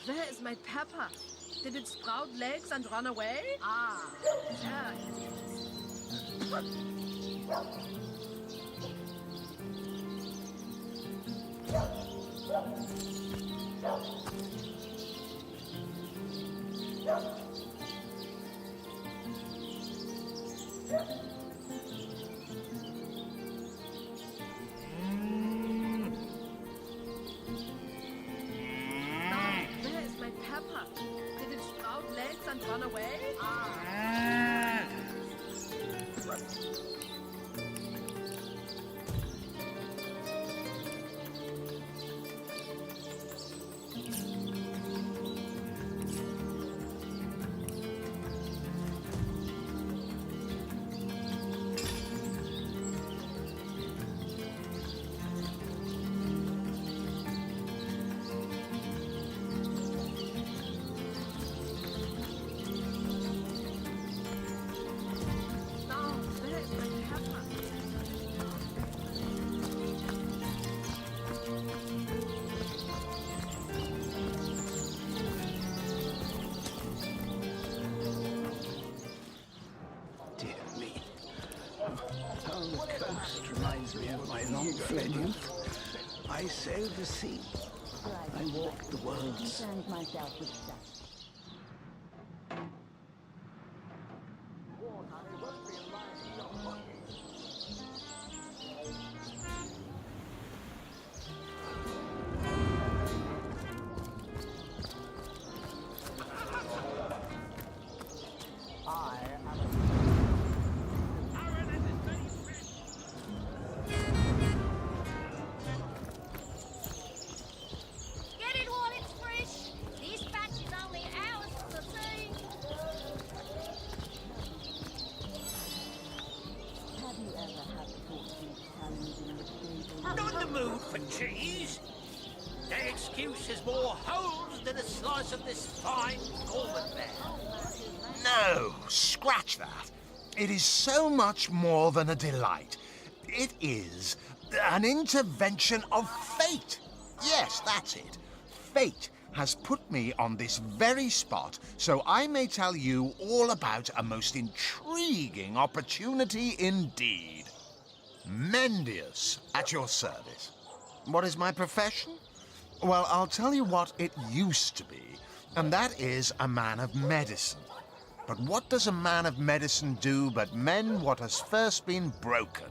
where is my pepper? Did it sprout legs and run away? Ah, there it is. Where is my pepper? Did it sprout legs and run away? Ah. My long-fled youth, I sailed the sea. I walked the worlds. Not in the mood for cheese. That excuse has more holes than a slice of this fine Gorman there. No, scratch that. It is so much more than a delight. It is an intervention of fate. Yes, that's it. Fate has put me on this very spot so I may tell you all about a most intriguing opportunity indeed. Mendius, at your service. What is my profession? Well, I'll tell you what it used to be, and that is a man of medicine. But what does a man of medicine do but mend what has first been broken?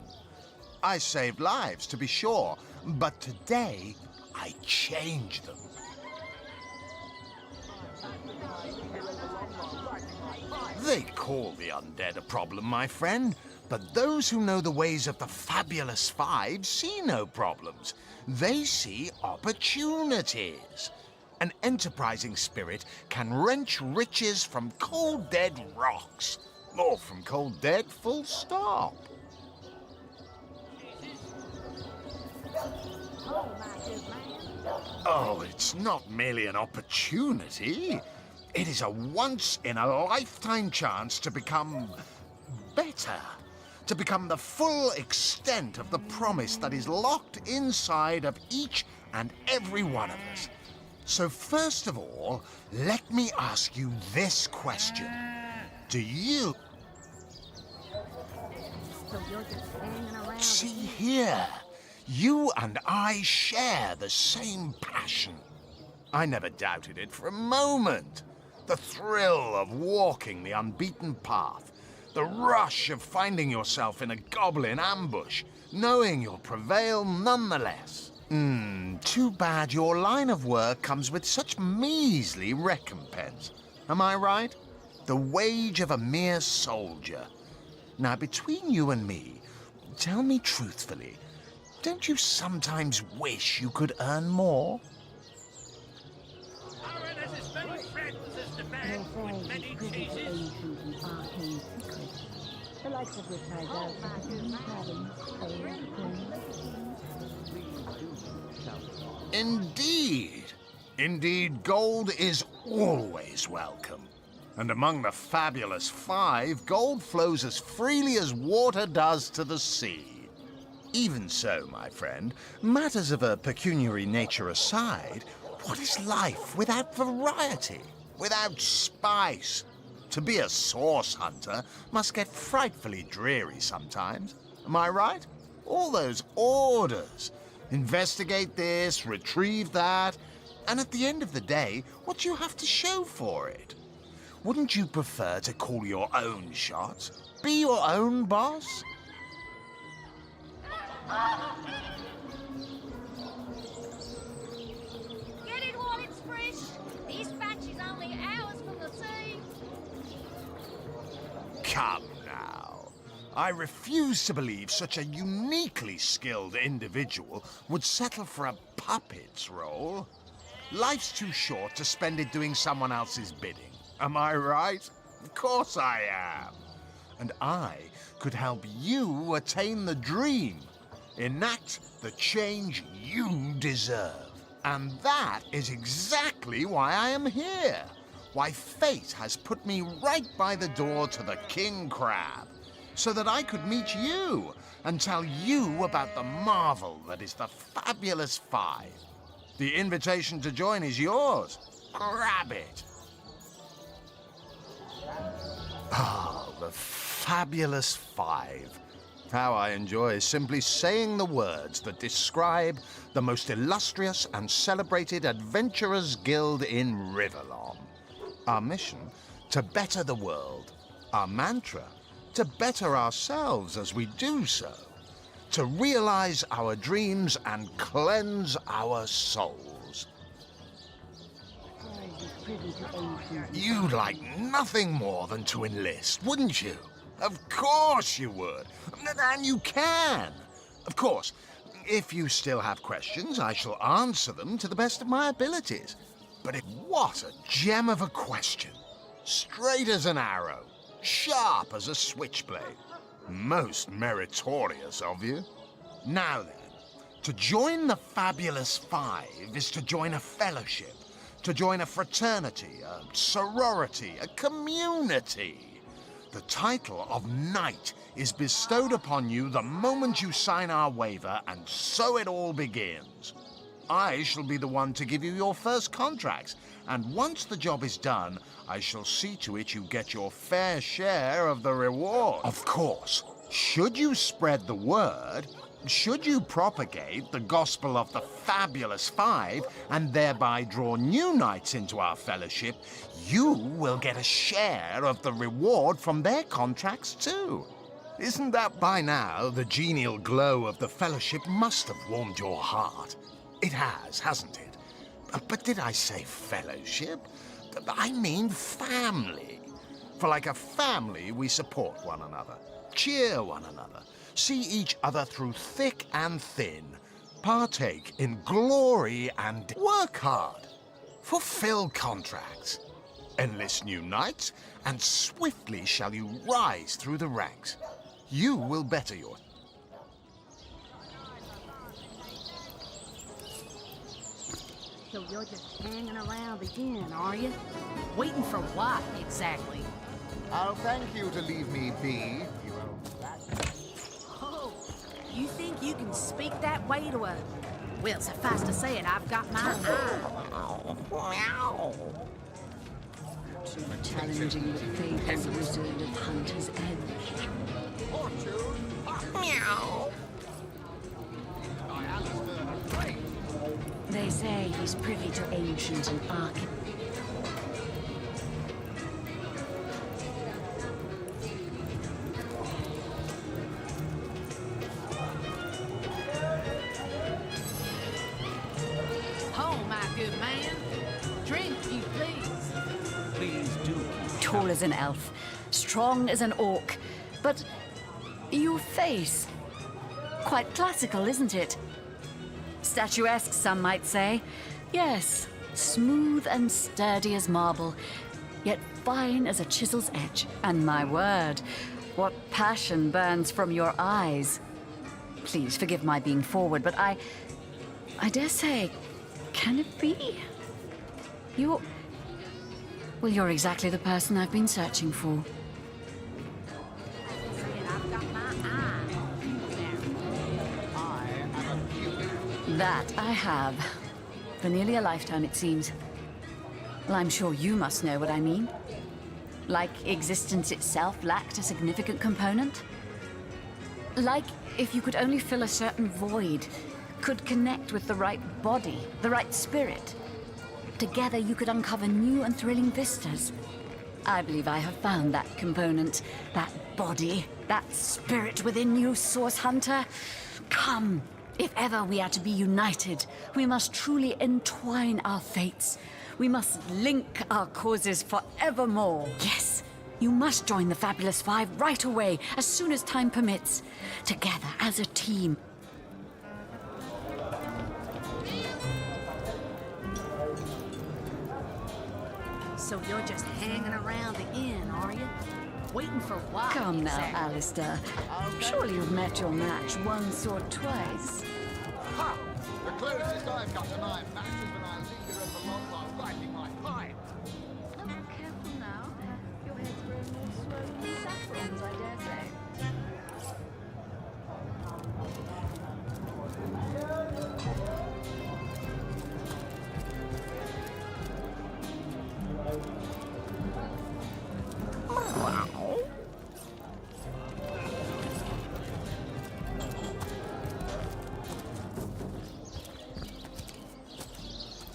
I saved lives, to be sure, but today I change them. They call the undead a problem, my friend, but those who know the ways of the fabulous five see no problems. They see opportunities. An enterprising spirit can wrench riches from cold dead rocks, or from cold dead full stop. Oh, it's not merely an opportunity. It is a once-in-a-lifetime chance to become better, to become the full extent of the promise that is locked inside of each and every one of us. So first of all, let me ask you this question. Do you... See here, you and I share the same passion. I never doubted it for a moment. The thrill of walking the unbeaten path, the rush of finding yourself in a goblin ambush, knowing you'll prevail nonetheless. Too bad your line of work comes with such measly recompense. Am I right? The wage of a mere soldier. Now, between you and me, tell me truthfully, don't you sometimes wish you could earn more? Aaron has as many friends as the man with many cheeses. The likes of which I Indeed. Indeed, gold is always welcome. And among the fabulous five, gold flows as freely as water does to the sea. Even so, my friend, matters of a pecuniary nature aside, What is life without variety? Without spice? To be a source hunter must get frightfully dreary sometimes. Am I right? All those orders. Investigate this, retrieve that. And at the end of the day, what do you have to show for it? Wouldn't you prefer to call your own shots? Be your own boss? Get it while it's fresh. This batch is only hours from the sea. Come now. I refuse to believe such a uniquely skilled individual would settle for a puppet's role. Life's too short to spend it doing someone else's bidding. Am I right? Of course I am. And I could help you attain the dream. Enact the change you deserve. And that is exactly why I am here. Why fate has put me right by the door to the King Crab. So that I could meet you and tell you about the marvel that is the Fabulous Five. The invitation to join is yours. Grab it. Ah, the Fabulous Five. How I enjoy simply saying the words that describe the most illustrious and celebrated adventurers' guild in Riverlon. Our mission, to better the world. Our mantra, to better ourselves as we do so. To realize our dreams and cleanse our souls. You'd like nothing more than to enlist, wouldn't you? Of course you would. And you can. Of course, if you still have questions, I shall answer them to the best of my abilities. But what a gem of a question. Straight as an arrow. Sharp as a switchblade. Most meritorious of you. Now then, to join the Fabulous Five is to join a fellowship. To join a fraternity, a sorority, a community. The title of Knight is bestowed upon you the moment you sign our waiver, and so it all begins. I shall be the one to give you your first contracts, and once the job is done, I shall see to it you get your fair share of the reward. Of course, should you spread the word, should you propagate the gospel of the Fabulous Five and thereby draw new knights into our fellowship, you will get a share of the reward from their contracts too. Isn't that by now the genial glow of the fellowship must have warmed your heart? It has, hasn't it? But did I say fellowship? I mean family. For like a family, we support one another, cheer one another, see each other through thick and thin, partake in glory and work hard, fulfill contracts, enlist new knights, and swiftly shall you rise through the ranks. You will better your... So you're just hanging around the inn, are you? Waiting for what, exactly? I'll thank you to leave me be, you old rat. Oh, you think you can speak that way to a... Well, suffice to say it, I've got my eye. Challenging the fabled wizard of Hunter's Edge. They say he's privy to ancient and arcane. Oh, my good man. Drink, you please. Please do. Tall as an elf, strong as an orc, but your face, quite classical, isn't it? Statuesque, some might say. Yes, smooth and sturdy as marble, yet fine as a chisel's edge. And my word, what passion burns from your eyes. Please forgive my being forward, but I dare say, can it be? Well, you're exactly the person I've been searching for. I've got my eye. I am a Cupid. That I have. For nearly a lifetime, it seems. Well, I'm sure you must know what I mean. Like existence itself lacked a significant component? Like if you could only fill a certain void, could connect with the right body, the right spirit. Together you could uncover new and thrilling vistas. I believe I have found that component, that body, that spirit within you, Source Hunter. Come, if ever we are to be united, we must truly entwine our fates. We must link our causes forevermore. Yes, you must join the Fabulous Five right away, as soon as time permits. Together as a team. So you're just hanging around the inn, are you? Waiting for what? Come now, exactly? Alistair. Surely you've met your match once or twice. Ha! The closest I've got to my match is when I was eager of the long while lighting my pipe. Oh, careful now. Your head's growing more swollen than saffrons, I dare say.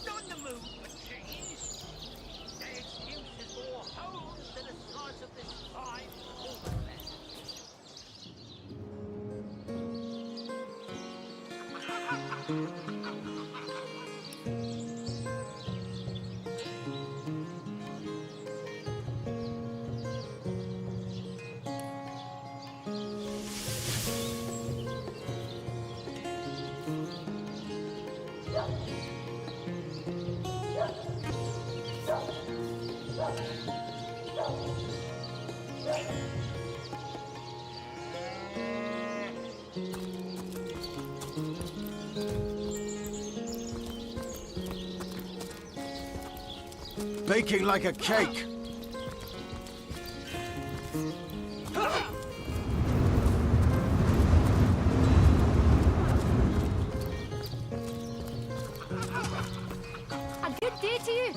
Not in the mood for cheese. The excuse is more holes than a slice of this fine golden Baking like a cake. A good day to you.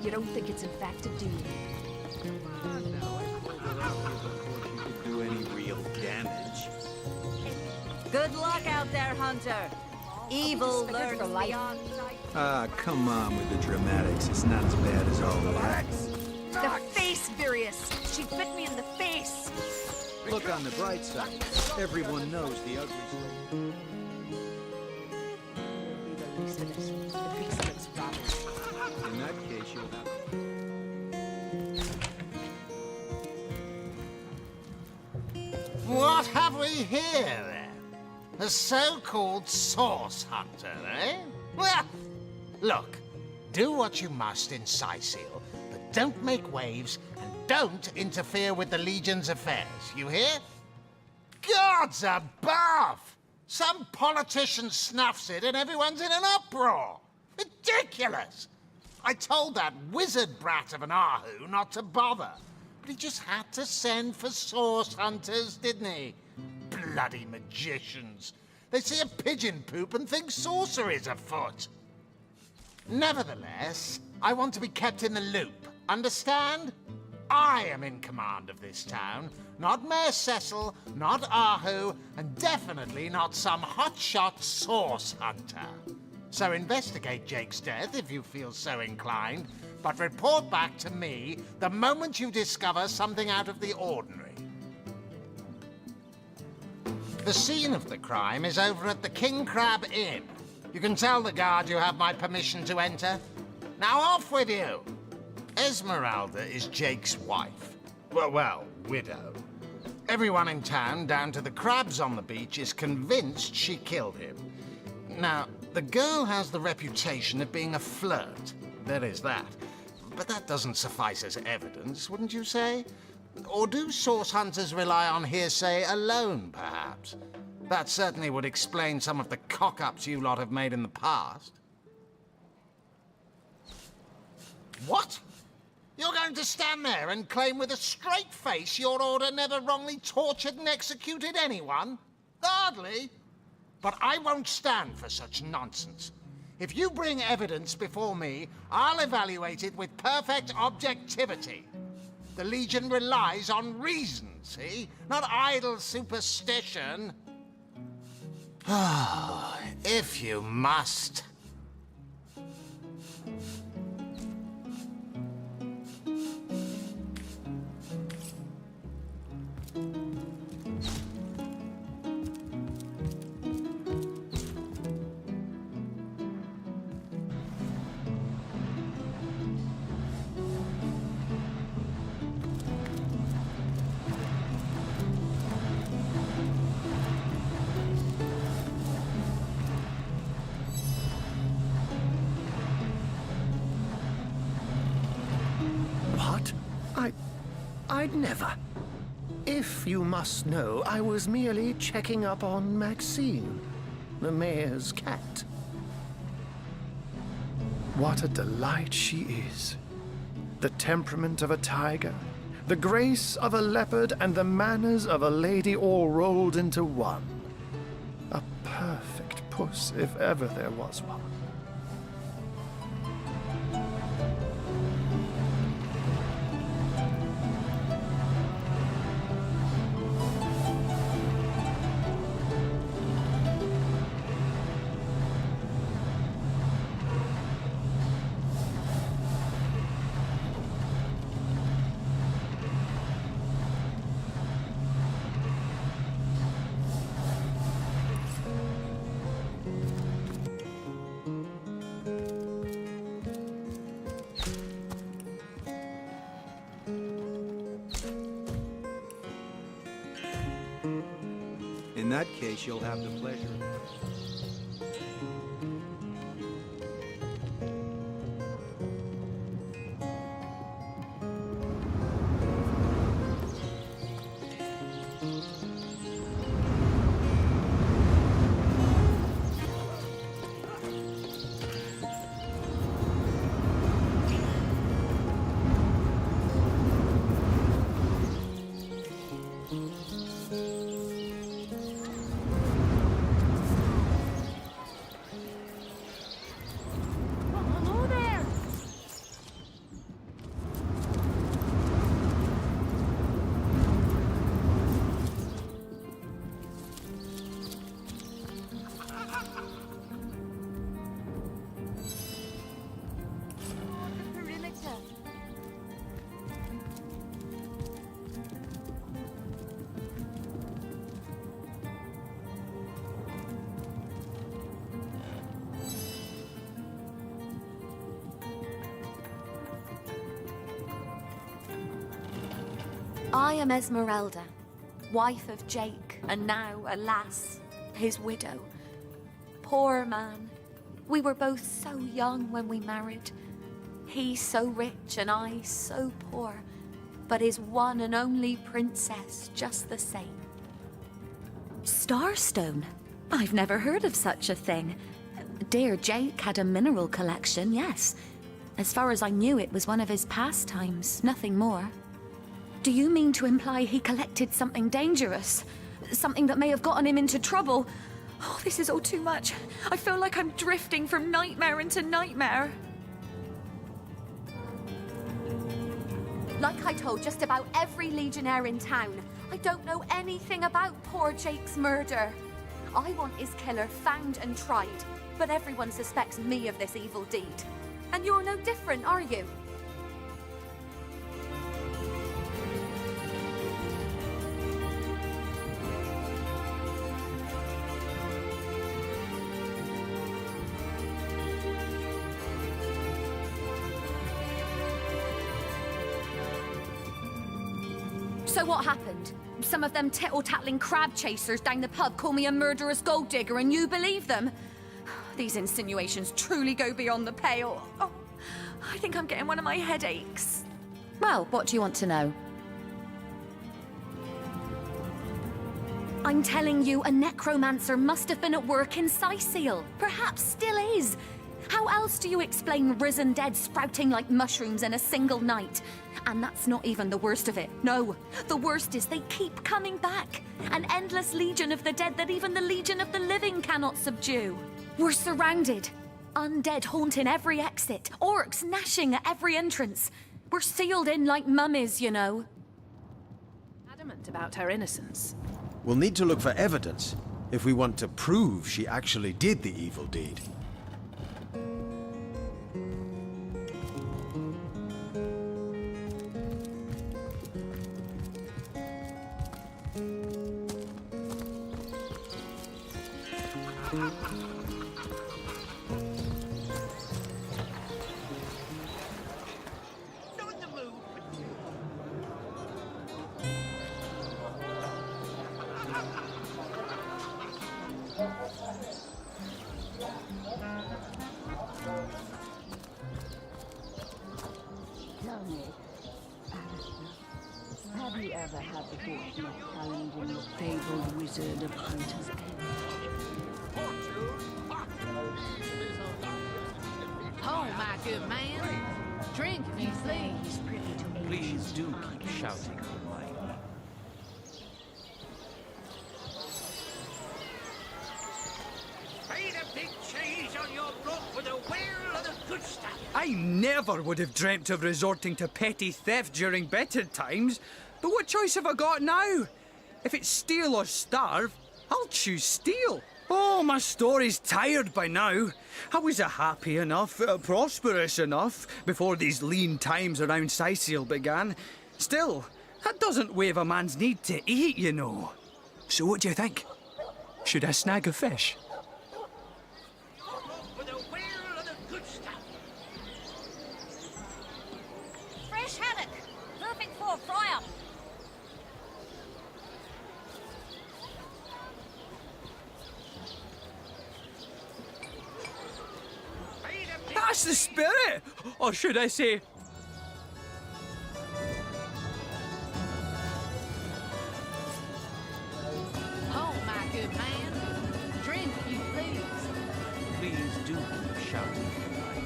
You don't think it's infected, do you? Do any real damage. Good luck out there, Hunter. Evil lurks beyond sight. Ah, come on with the dramatics. It's not as bad as all that. The face, Virius. She bit me in the face. Look on the bright side. Everyone knows the ugly side. Be the least of it. The beast looks rotten. In that case, you'll have... What have we here, then? A so-called source hunter, eh? Well, look, do what you must in Sicil, but don't make waves and don't interfere with the Legion's affairs, you hear? Gods above! Some politician snuffs it and everyone's in an uproar. Ridiculous! I told that wizard brat of an Ahu not to bother, but he just had to send for source hunters, didn't he? Bloody magicians. They see a pigeon poop and think sorcery's afoot. Nevertheless, I want to be kept in the loop. Understand? I am in command of this town, not Mayor Cecil, not Ahu, and definitely not some hotshot source hunter. So investigate Jake's death if you feel so inclined, but report back to me the moment you discover something out of the ordinary. The scene of the crime is over at the King Crab Inn. You can tell the guard you have my permission to enter. Now off with you! Esmeralda is Jake's wife. Well, widow. Everyone in town, down to the crabs on the beach, is convinced she killed him. Now, the girl has the reputation of being a flirt. There is that. But that doesn't suffice as evidence, wouldn't you say? Or do source hunters rely on hearsay alone, perhaps? That certainly would explain some of the cock-ups you lot have made in the past. What? You're going to stand there and claim with a straight face your order never wrongly tortured and executed anyone? Hardly. but I won't stand for such nonsense. If you bring evidence before me, I'll evaluate it with perfect objectivity. The Legion relies on reason, see? Not idle superstition. If you must. What? I'd never. If you must know, I was merely checking up on Maxine, the mayor's cat. What a delight she is. The temperament of a tiger, the grace of a leopard, and the manners of a lady all rolled into one. A perfect puss, if ever there was one. In that case, you'll have the pleasure. Hello there! The perimeter. I am Esmeralda, wife of Jake, and now, alas, his widow. Poor man. We were both so young when we married. He so rich and I so poor, but his one and only princess just the same. Starstone? I've never heard of such a thing. Dear Jake had a mineral collection, yes. As far as I knew, it was one of his pastimes, nothing more. Do you mean to imply he collected something dangerous? Something that may have gotten him into trouble? Oh, this is all too much. I feel like I'm drifting from nightmare into nightmare. Like I told just about every legionnaire in town, I don't know anything about poor Jake's murder. I want his killer found and tried, but everyone suspects me of this evil deed. And you're no different, are you? So what happened? Some of them tittle-tattling crab chasers down the pub call me a murderous gold digger and you believe them? These insinuations truly go beyond the pale. Oh, I think I'm getting one of my headaches. Well, what do you want to know? I'm telling you, a necromancer must have been at work in Sicil. Perhaps still is. How else do you explain risen dead sprouting like mushrooms in a single night? And that's not even the worst of it. No, the worst is they keep coming back. An endless legion of the dead that even the legion of the living cannot subdue. We're surrounded. Undead haunting every exit. Orcs gnashing at every entrance. We're sealed in like mummies, you know. Adamant about her innocence. We'll need to look for evidence if we want to prove she actually did the evil deed. Not in the mood for cheese. Tell me, Alistair, have you ever had the fortune of challenging the fabled wizard of Hunter's End? Oh, my good man. Drink if you please. Please do keep shouting away. Feed a big cheese on your block with a wheel of the good stuff. I never would have dreamt of resorting to petty theft during better times, but what choice have I got now? If it's steal or starve, I'll choose steal. Oh, my story's tired by now. I was happy enough, prosperous enough, before these lean times around Sicil began. Still, that doesn't waive a man's need to eat, you know. So what do you think? Should I snag a fish? With a wheel of the good stuff. Fresh haddock. Perfect for a fry-up. That's the spirit! Or should I say... Oh, my good man. Drink if you please. Please do keep shouting away.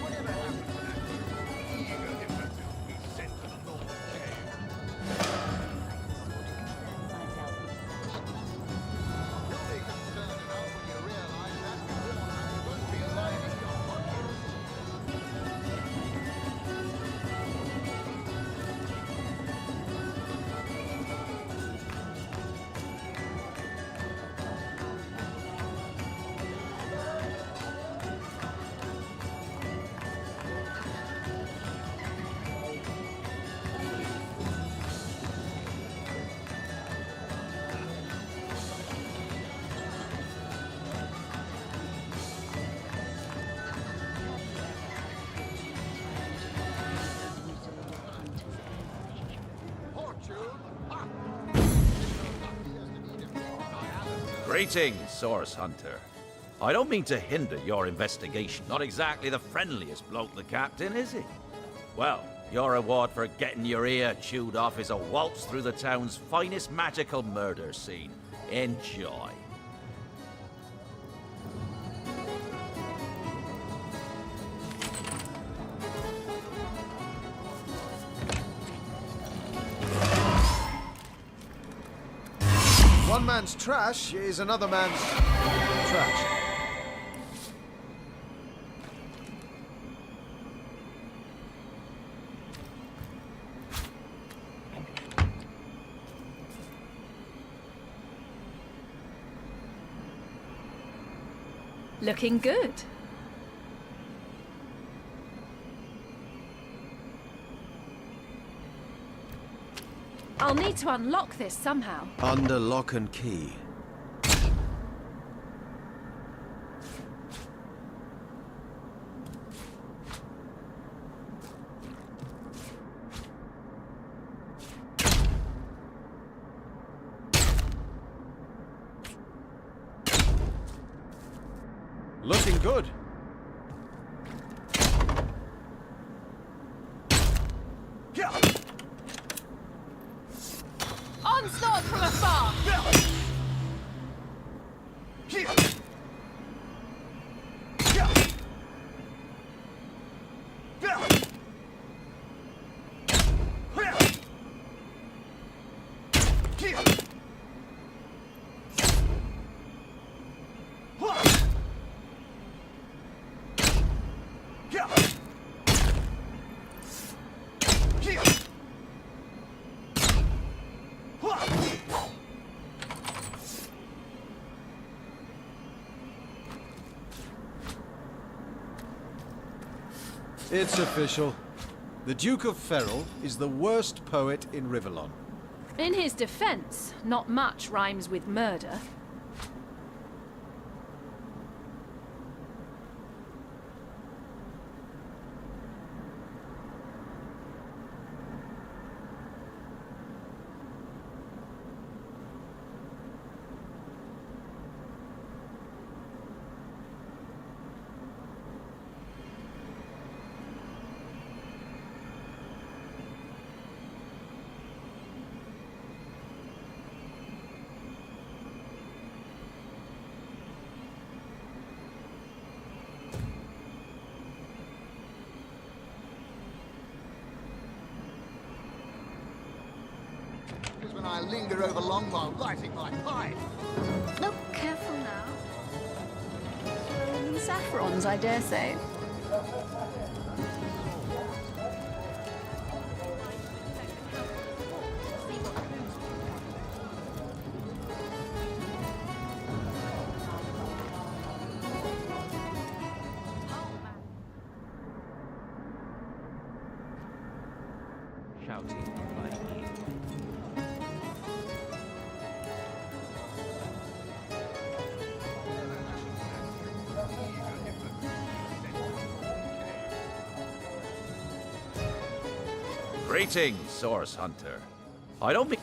Whatever happened to that eager imbecile we sent to the North Cave? You'll be concerned enough when you realize that beforehand is going to be lining your pockets. Greetings, Source Hunter. I don't mean to hinder your investigation. Not exactly the friendliest bloke, the captain, is he? Well, your reward for getting your ear chewed off is a waltz through the town's finest magical murder scene. Enjoy. One man's trash is another man's trash. Looking good. I'll need to unlock this somehow. Under lock and key. Looking good. Onslaught from afar! It's official. The Duke of Ferrol is the worst poet in Rivellon. In his defense, not much rhymes with murder. When I linger over long while lighting my pipe. Look, careful now. Saffrons, I dare say. Shouting like you. Greetings, Source Hunter. I don't mean...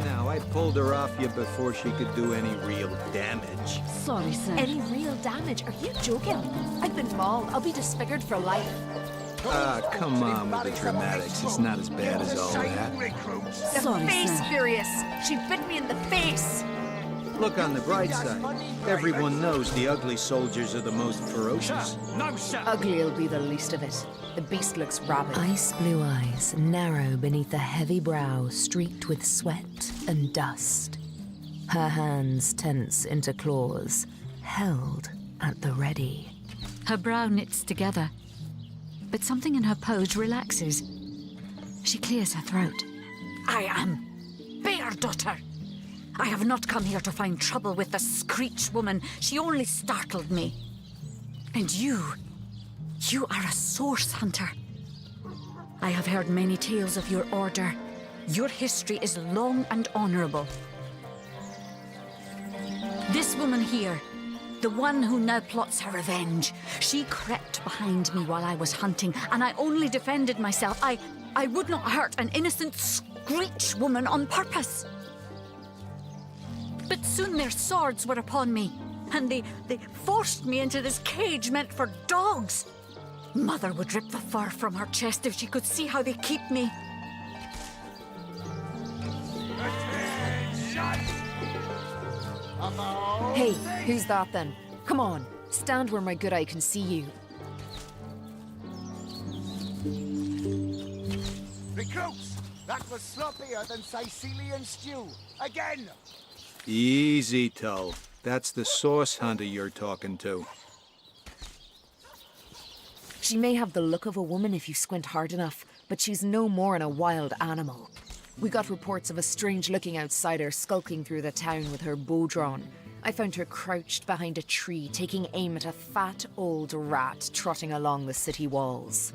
Now, I pulled her off you before she could do any real damage. Sorry, sir. Any real damage? Are you joking? I've been mauled. I'll be disfigured for life. Ah, come on with the dramatics. It's not as bad as all that. The Sorry, face sir. furious. She bit me in the face. Look on the bright side. Everyone knows the ugly soldiers are the most ferocious. No, sir. Ugly'll be the least of it. The beast looks rabid. Ice blue eyes narrow beneath a heavy brow streaked with sweat and dust. Her hands tense into claws, held at the ready. Her brow knits together, but something in her pose relaxes. She clears her throat. I am Beardaughter. I have not come here to find trouble with the Screech woman. She only startled me. And you are a source hunter. I have heard many tales of your order, Your history is long and honorable. This woman here, the one who now plots her revenge, she crept behind me while I was hunting, and I only defended myself. I would not hurt an innocent Screech woman on purpose. But soon their swords were upon me, and they forced me into this cage meant for dogs. Mother would rip the fur from her chest if she could see how they keep me. Hey, who's that then? Come on, stand where my good eye can see you. Recruits, that was sloppier than Sicilian stew. Again! Easy, Tull. That's the source hunter you're talking to. She may have the look of a woman if you squint hard enough, but she's no more than a wild animal. We got reports of a strange-looking outsider skulking through the town with her bow drawn. I found her crouched behind a tree, taking aim at a fat old rat trotting along the city walls.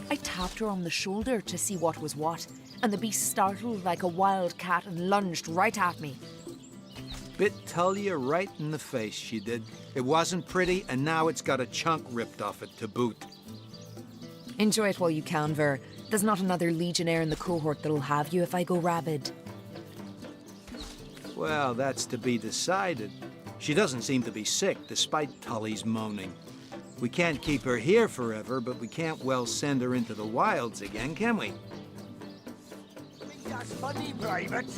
I tapped her on the shoulder to see what was what, and the beast startled like a wild cat and lunged right at me. Bit Tullia right in the face, she did. It wasn't pretty, and now it's got a chunk ripped off it to boot. Enjoy it while you can, Ver. There's not another legionnaire in the cohort that'll have you if I go rabid. Well, that's to be decided. She doesn't seem to be sick, despite Tully's moaning. We can't keep her here forever, but we can't well send her into the wilds again, can we? That's funny, Private.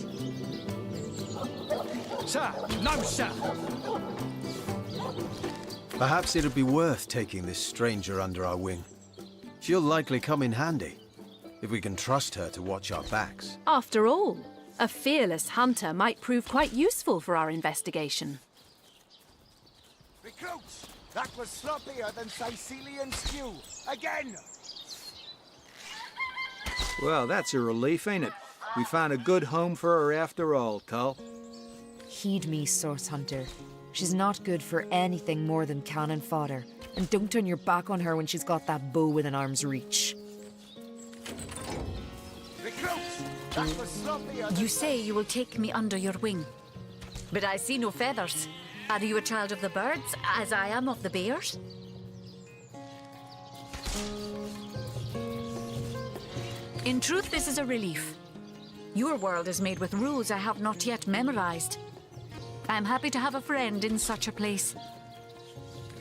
Sir, no, sir. Perhaps it'd be worth taking this stranger under our wing. She'll likely come in handy, if we can trust her to watch our backs. After all, a fearless hunter might prove quite useful for our investigation. Recruits, that was sloppier than Sicilian stew. Again! Well, that's a relief, ain't it? We found a good home for her after all, Tull. Heed me, Source Hunter. She's not good for anything more than cannon fodder. And don't turn your back on her when she's got that bow within arm's reach. Recruits, that was sloppier than... You say you will take me under your wing. But I see no feathers. Are you a child of the birds, as I am of the bears? In truth, this is a relief. Your world is made with rules I have not yet memorized. I am happy to have a friend in such a place.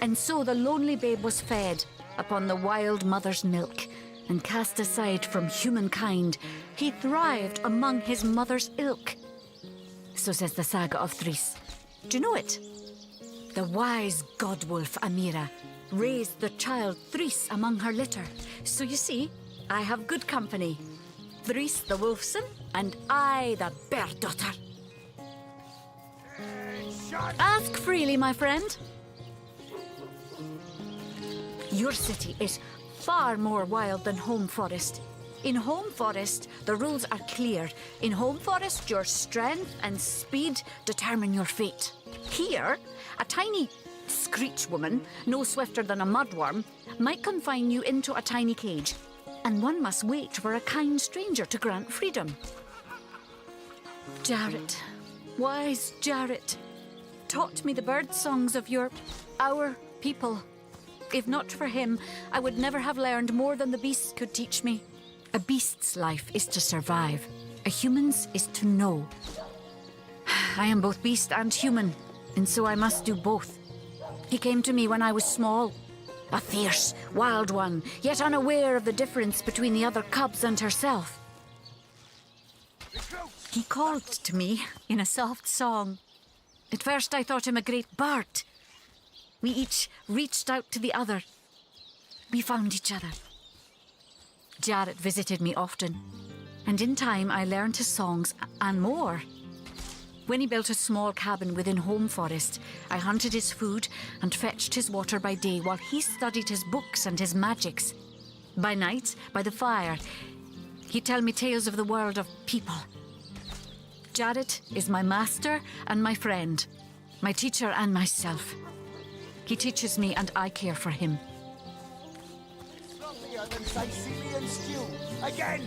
And so the lonely babe was fed upon the wild mother's milk, and cast aside from humankind, he thrived among his mother's ilk. So says the saga of Thris. Do you know it? The wise godwolf Amira raised the child Thris among her litter. So you see, I have good company. Thris the wolfson, and I the bear daughter. Ask freely, my friend. Your city is far more wild than Home Forest. In Home Forest, the rules are clear. In Home Forest, your strength and speed determine your fate. Here, a tiny Screech woman, no swifter than a mudworm, might confine you into a tiny cage, and one must wait for a kind stranger to grant freedom. Jarrett, wise Jarrett, taught me the bird songs of our people. If not for him, I would never have learned more than the beasts could teach me. A beast's life is to survive. A human's is to know. I am both beast and human, and so I must do both. He came to me when I was small. A fierce, wild one, yet unaware of the difference between the other cubs and herself. He called to me in a soft song. At first I thought him a great bird. We each reached out to the other. We found each other. Jarrett visited me often, and in time I learned his songs and more. When he built a small cabin within Home Forest, I hunted his food and fetched his water by day while he studied his books and his magics. By night, by the fire, he'd tell me tales of the world of people. Jarrett is my master and my friend, my teacher and myself. He teaches me and I care for him. Sloppier than Sicilian stew. Again!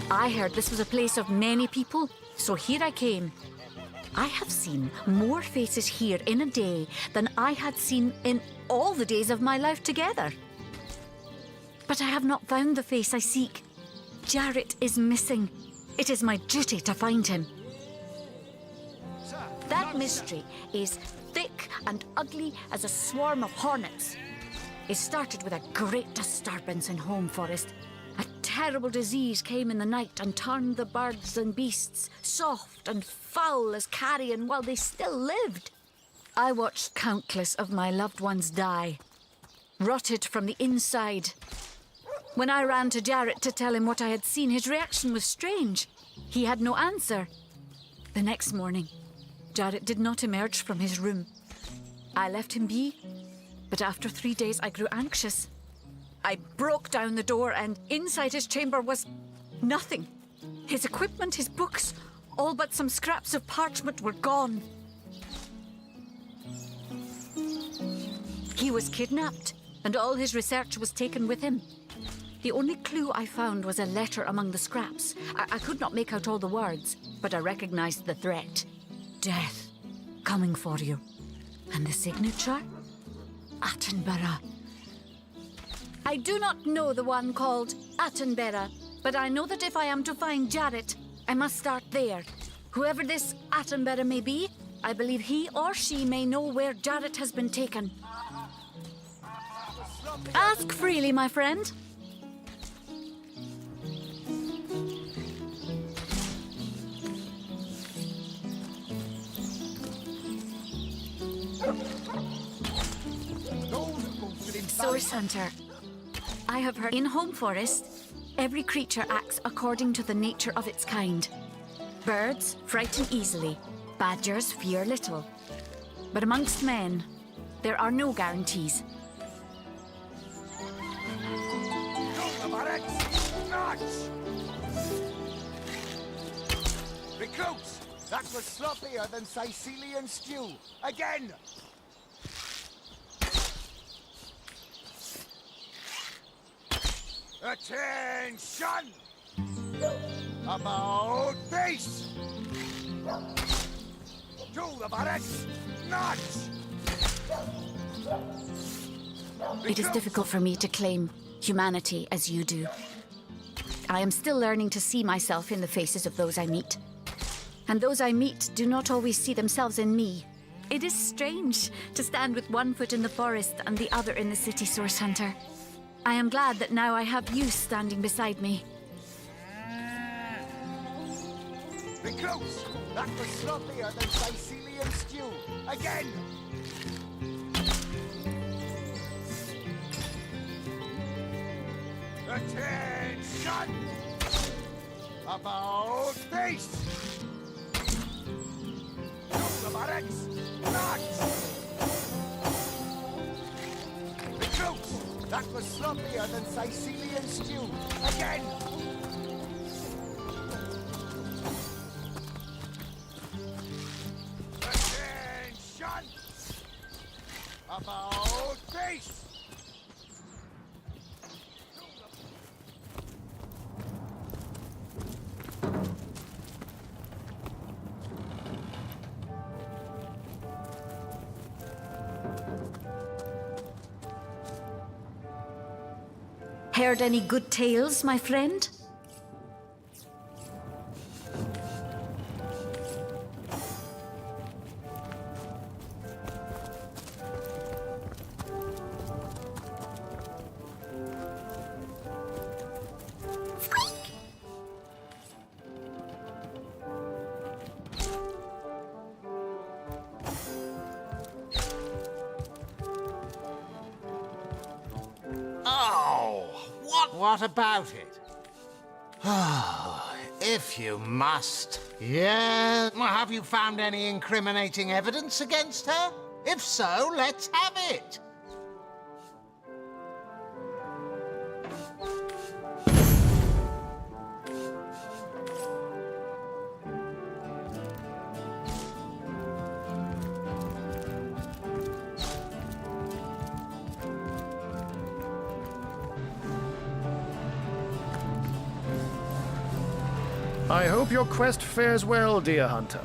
I heard this was a place of many people, so here I came. I have seen more faces here in a day than I had seen in all the days of my life together. But I have not found the face I seek. Jarrett is missing. It is my duty to find him. That mystery is thick and ugly as a swarm of hornets. It started with a great disturbance in Home Forest. A terrible disease came in the night and turned the birds and beasts soft and foul as carrion while they still lived. I watched countless of my loved ones die, rotted from the inside. When I ran to Jarrett to tell him what I had seen, his reaction was strange. He had no answer. The next morning, Jarrett did not emerge from his room. I left him be, but after 3 days I grew anxious. I broke down the door and inside his chamber was nothing. His equipment, his books, all but some scraps of parchment were gone. He was kidnapped and all his research was taken with him. The only clue I found was a letter among the scraps. I could not make out all the words, but I recognized the threat. Death, coming for you. And the signature? Attenborough. I do not know the one called Attenborough, but I know that if I am to find Jarrett, I must start there. Whoever this Attenborough may be, I believe he or she may know where Jarrett has been taken. Ask freely, my friend. Source Hunter. I have heard in Home Forest, every creature acts according to the nature of its kind. Birds frighten easily, badgers fear little. But amongst men, there are no guarantees. Recruits, that was sloppier than Sicilian stew. Again! Attention! About face! To the barracks! March! It is difficult for me to claim humanity as you do. I am still learning to see myself in the faces of those I meet. And those I meet do not always see themselves in me. It is strange to stand with one foot in the forest and the other in the city, Source Hunter. I am glad that now I have you standing beside me. Recruits, that was sloppier than Sicilian stew. Again! Attention! About face! To the barracks! March! Recruits, that was sloppier than Sicilian stew. Again! Attention! About face! Heard any good tales, my friend? What about it? If you must. Yeah. Well, have you found any incriminating evidence against her? If so, let's have it. I hope your quest fares well, dear hunter.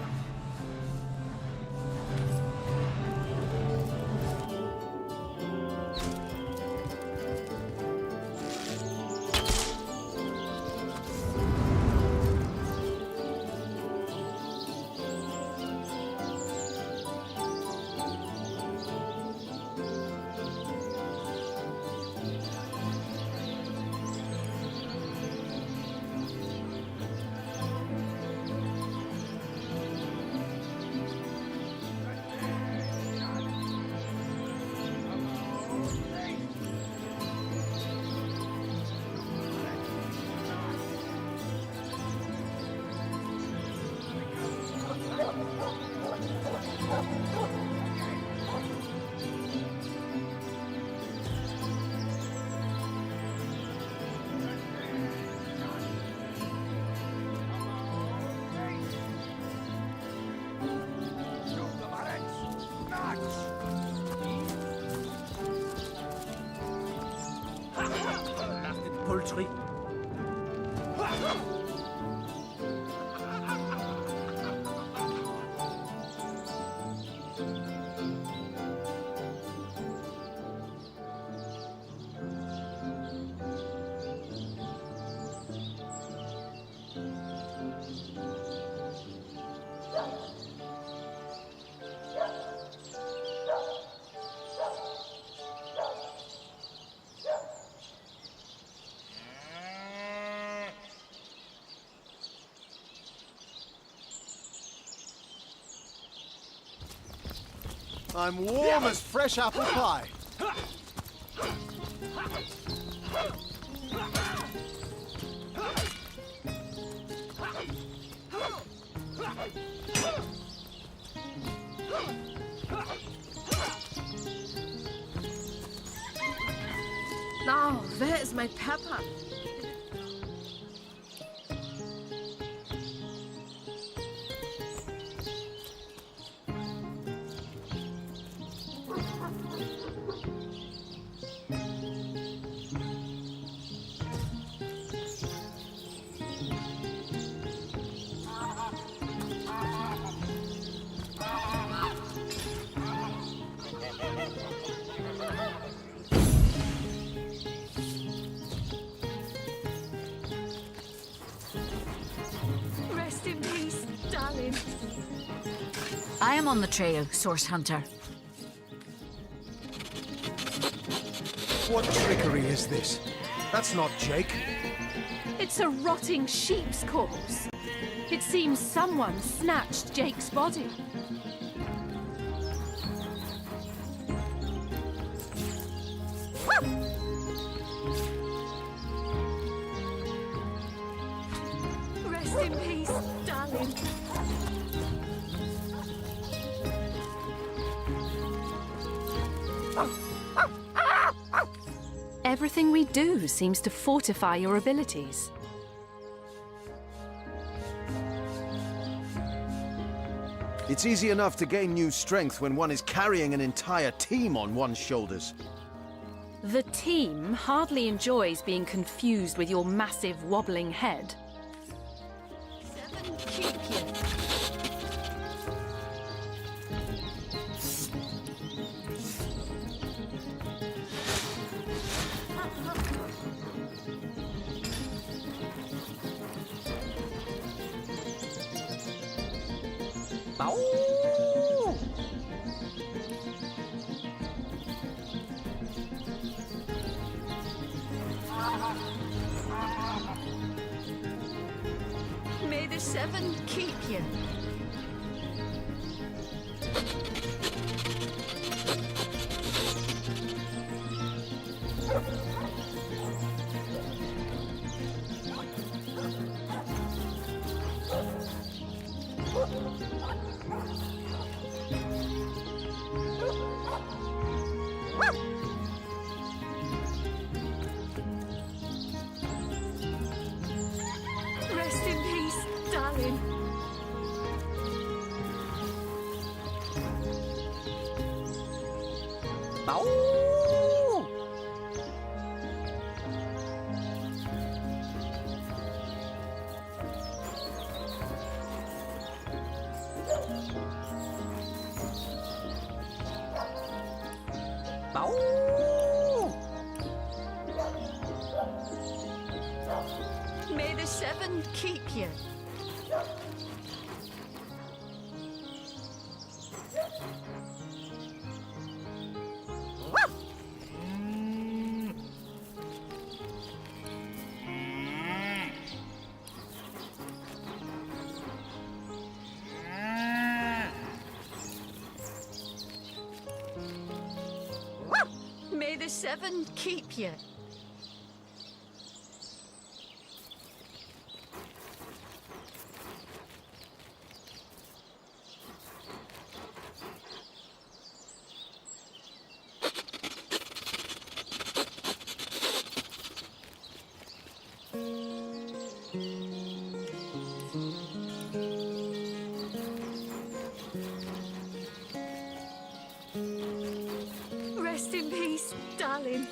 Poultry. I'm warm as fresh apple pie. Now, where is my pepper? Rest in peace, darling. I am on the trail, Source Hunter. What trickery is this? That's not Jake. It's a rotting sheep's corpse. It seems someone snatched Jake's body. Rest in peace, darling. Everything we do seems to fortify your abilities. It's easy enough to gain new strength when one is carrying an entire team on one's shoulders. The team hardly enjoys being confused with your massive wobbling head. Keep you. May the seven keep you. Rest in peace, darling. May the seven keep you. May the seven keep you. Rest in peace, darling.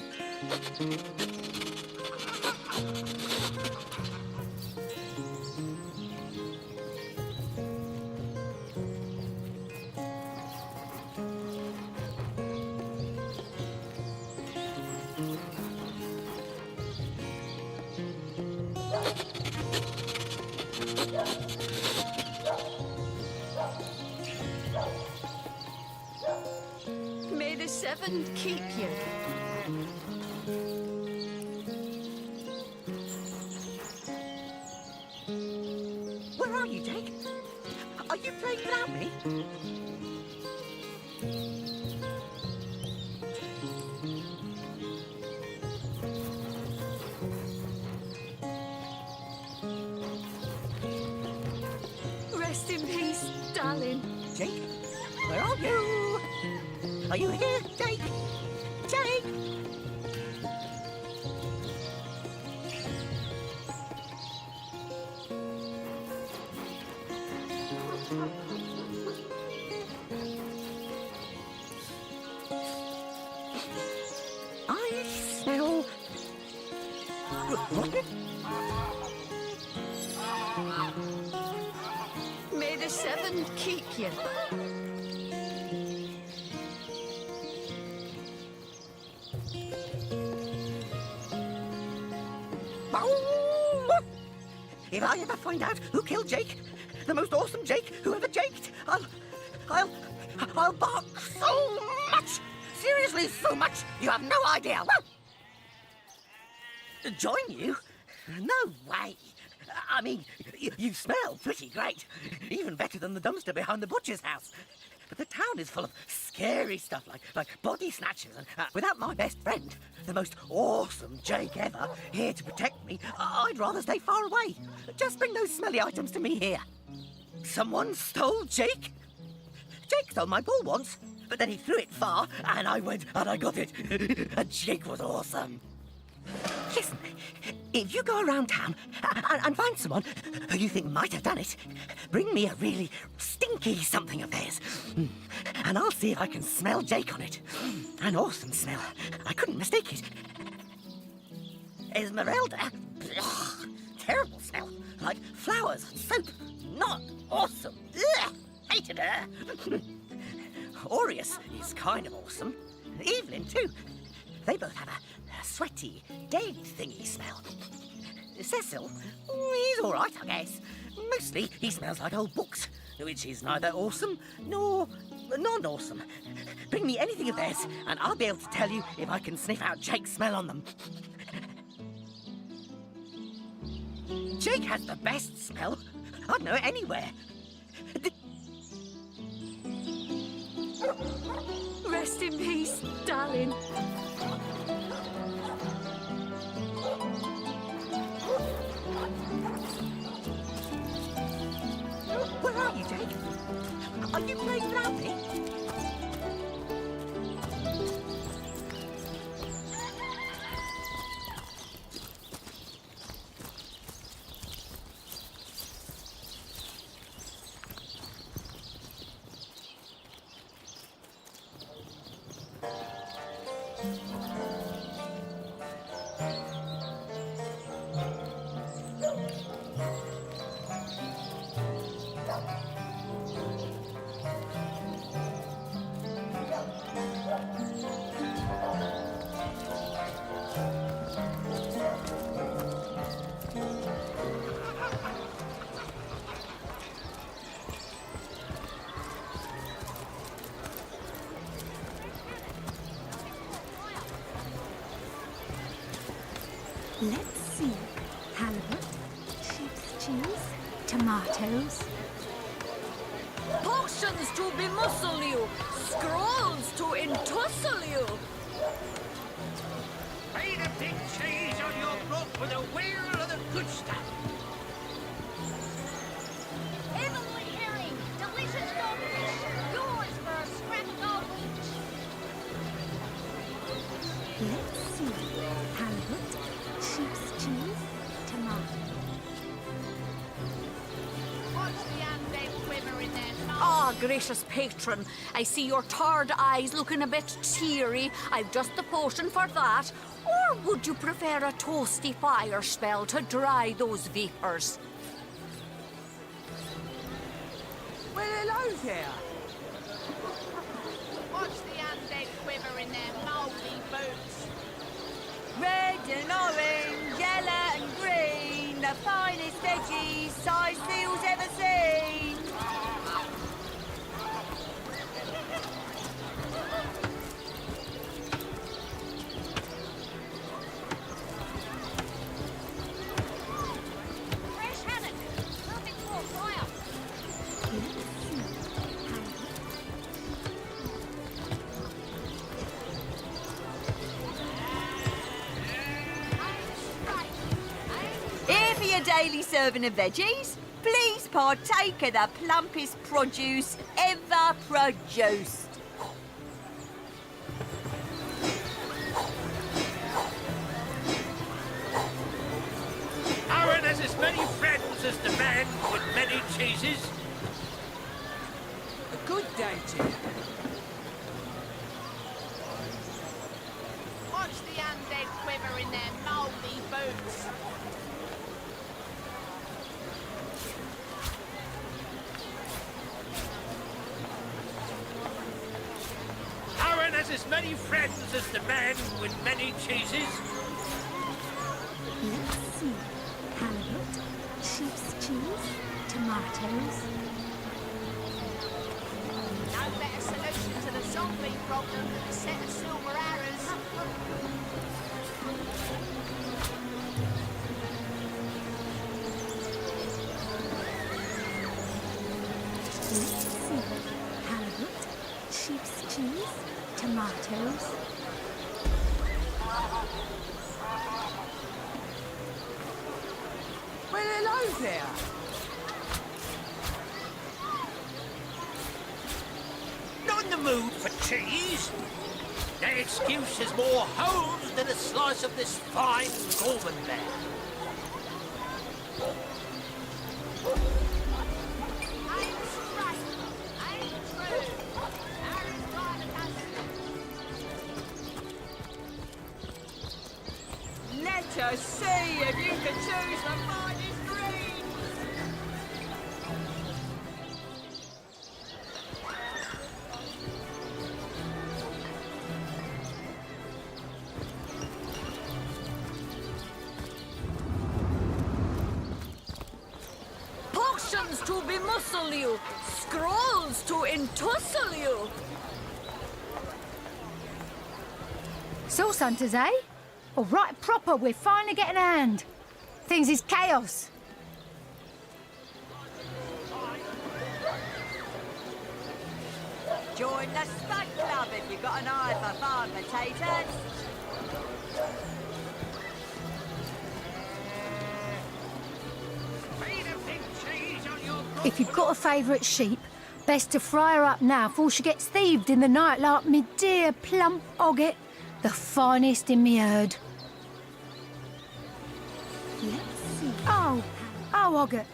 May the seven keep you. Where are you, Jake? Are you playing without me? Rest in peace, darling. Jake, where are you? Are you here, Jake? Jake! I smell rotten. May the seven keep you. If I ever find out who killed Jake, the most awesome Jake who ever jaked, I'll bark so much. Seriously, so much. You have no idea. Join you? No way. I mean, you smell pretty great. Even better than the dumpster behind the butcher's house. But the town is full of scary stuff like body snatchers. And without my best friend, the most awesome Jake ever, here to protect me, I'd rather stay far away. Just bring those smelly items to me here. Someone stole Jake? Jake stole my ball once, but then he threw it far, and I went and I got it. And Jake was awesome. Listen, if you go around town and find someone who you think might have done it, bring me a really stinky something of theirs. And I'll see if I can smell Jake on it. An awesome smell. I couldn't mistake it. Esmeralda? Ugh, terrible smell. Like flowers and soap. Not awesome. Ugh, hated her. Aureus is kind of awesome. Evelyn, too. They both have a sweaty, dead thingy smell. Cecil, he's all right, I guess. Mostly he smells like old books, which is neither awesome nor non-awesome. Bring me anything of theirs, and I'll be able to tell you if I can sniff out Jake's smell on them. Jake has the best smell. I'd know it anywhere. Rest in peace, darling. Where are you, Jake? Are you playing without me? Let's see. Halibut, sheep's cheese, tomatoes. Potions to bemuscle you, scrolls to entussle you. Made a big cheese on your brook with a wheel of the good stuff. Heavenly herring, delicious dogfish, yours for a scrap gold each. Let's see. Halibut, sheep's cheese, tomato. Watch the undead quiver in their Ah, gracious patron, I see your tired eyes looking a bit teary. I've just the potion for that. Or would you prefer a toasty fire spell to dry those vapours? Well, hello there. Watch the undead quiver in their mouldy boots. Red and orange, yellow and green, the finest veggies size seals ever seen. Fresh haddock, perfect for fire. Here for your daily serving of veggies. Please partake of the plumpest produce ever produced. Aaron has as many friends as the man with many cheeses. A good day to you. Watch the undead quiver in their mouldy boots. Aaron has as many friends as the man with many cheeses. Let's see. Halibut, sheep's cheese, tomatoes. No better solution to the zombie problem than a set of silver arrows. Let's see. Halibut, sheep's cheese, tomatoes. Well, hello there. Not in the mood for cheese. That excuse is more holes than a slice of this fine Gorman there. Let us see if you can choose the finest greens. Potions to bemuscle you, scrolls to entussle you. Source hunters, eh? All right, proper, we're finally getting a hand. Things is chaos. Join the Spud Club if you've got an eye for farm potatoes. If you've got a favourite sheep, best to fry her up now before she gets thieved in the night like me dear plump Ogget, the finest in me herd. Let's see. Oh, Ogget,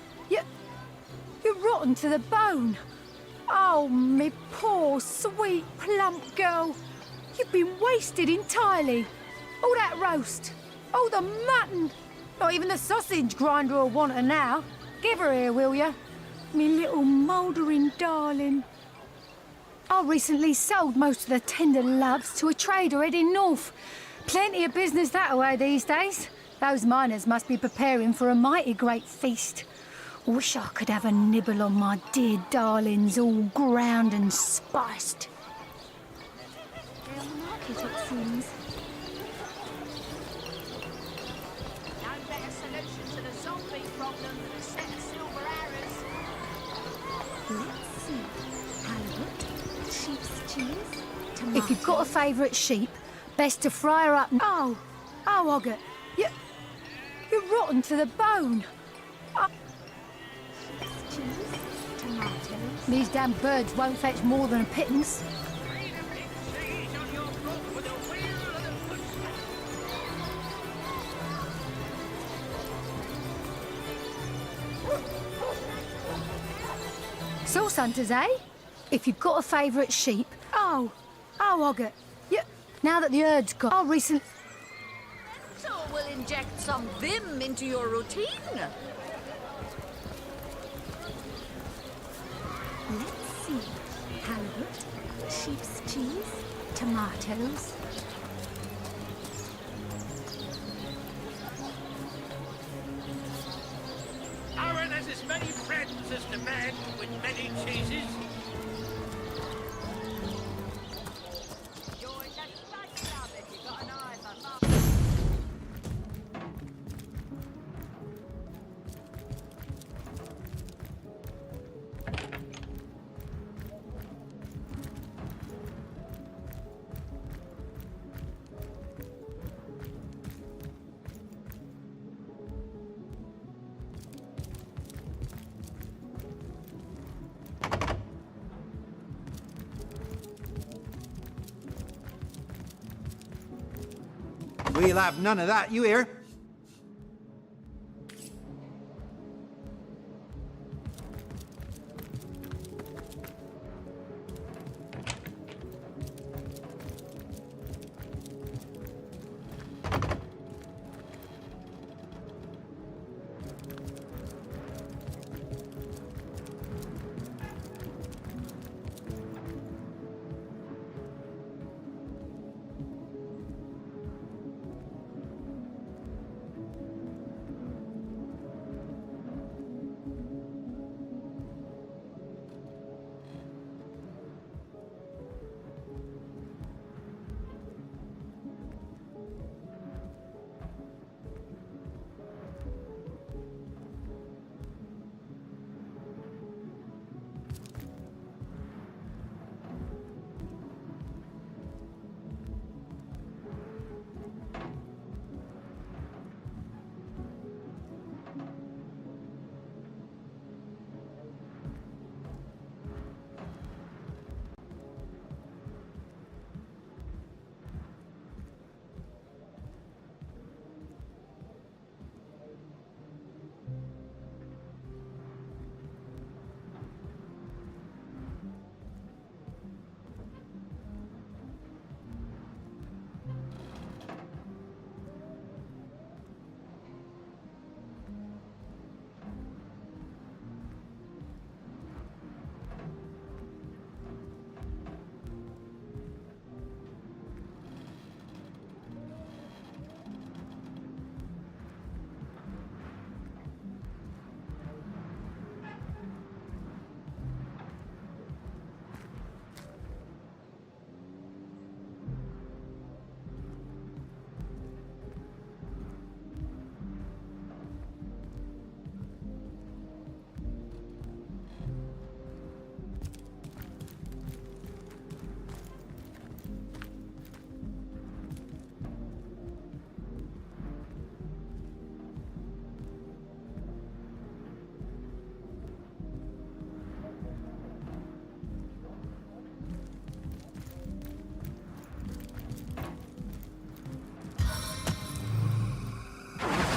you're rotten to the bone. Oh, me poor, sweet, plump girl. You've been wasted entirely. All that roast, all the mutton. Not even the sausage grinder will want her now. Give her here, will you? Me little mouldering darling. I recently sold most of the tender loves to a trader heading north. Plenty of business that way these days. Those miners must be preparing for a mighty great feast. Wish I could have a nibble on my dear darlings, all ground and spiced. They're on the market, it seems. coffee problems and a set of silver arrows. Let's see. Halibut, sheep's cheese, tomatoes. If you've got a favourite sheep, best to fry her up. Oh, Ogget, you're rotten to the bone. Sheep's cheese, tomatoes. These damn birds won't fetch more than a pittance. Sauce hunters, eh? If you've got a favourite sheep... Oh, Ogget, now that the herd's gone... Oh, recent... So we'll inject some vim into your routine. Let's see. Halibut, sheep's cheese, tomatoes. Our there's as many friends as the man with many cheeses. We'll have none of that, you hear?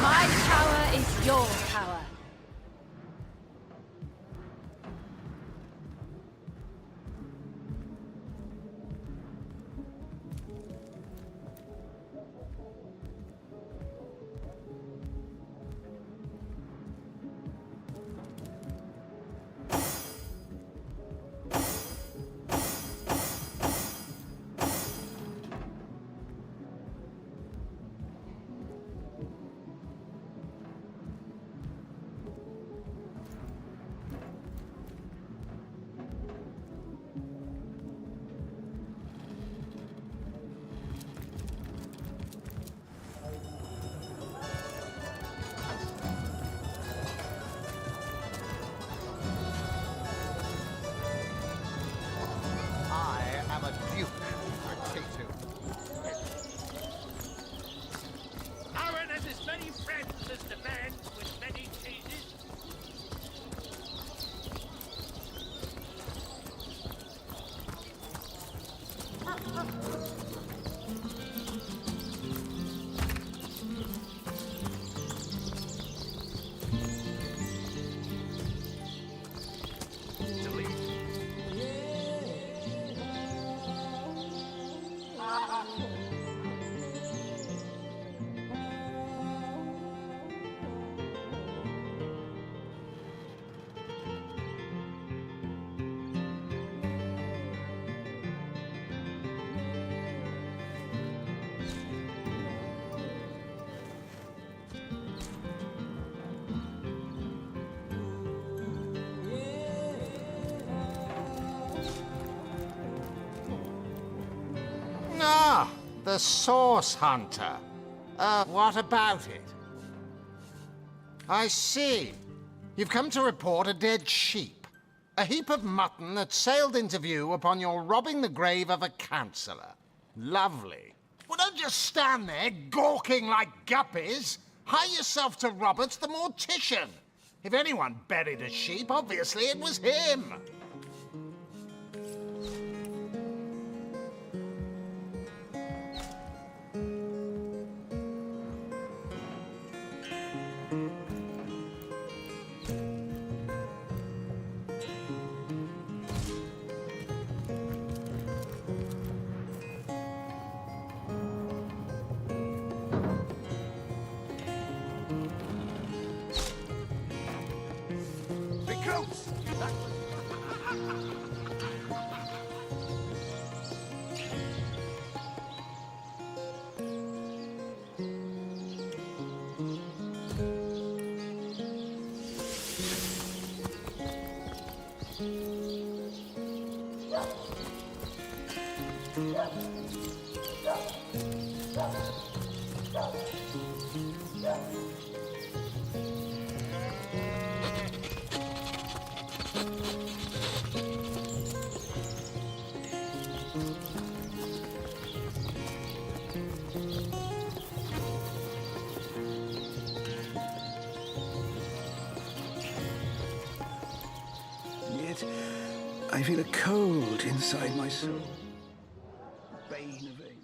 My power is your power. friends as the man with many cheeses. Ah, the Source Hunter. What about it? I see. You've come to report a dead sheep. A heap of mutton that sailed into view upon your robbing the grave of a councillor. Lovely. Well, don't just stand there gawking like guppies. Hie yourself to Roberts the mortician. If anyone buried a sheep, obviously it was him. Yet, I feel a cold inside my soul. Bane of aim.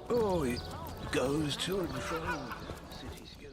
Oh, it goes to and fro. Cities go.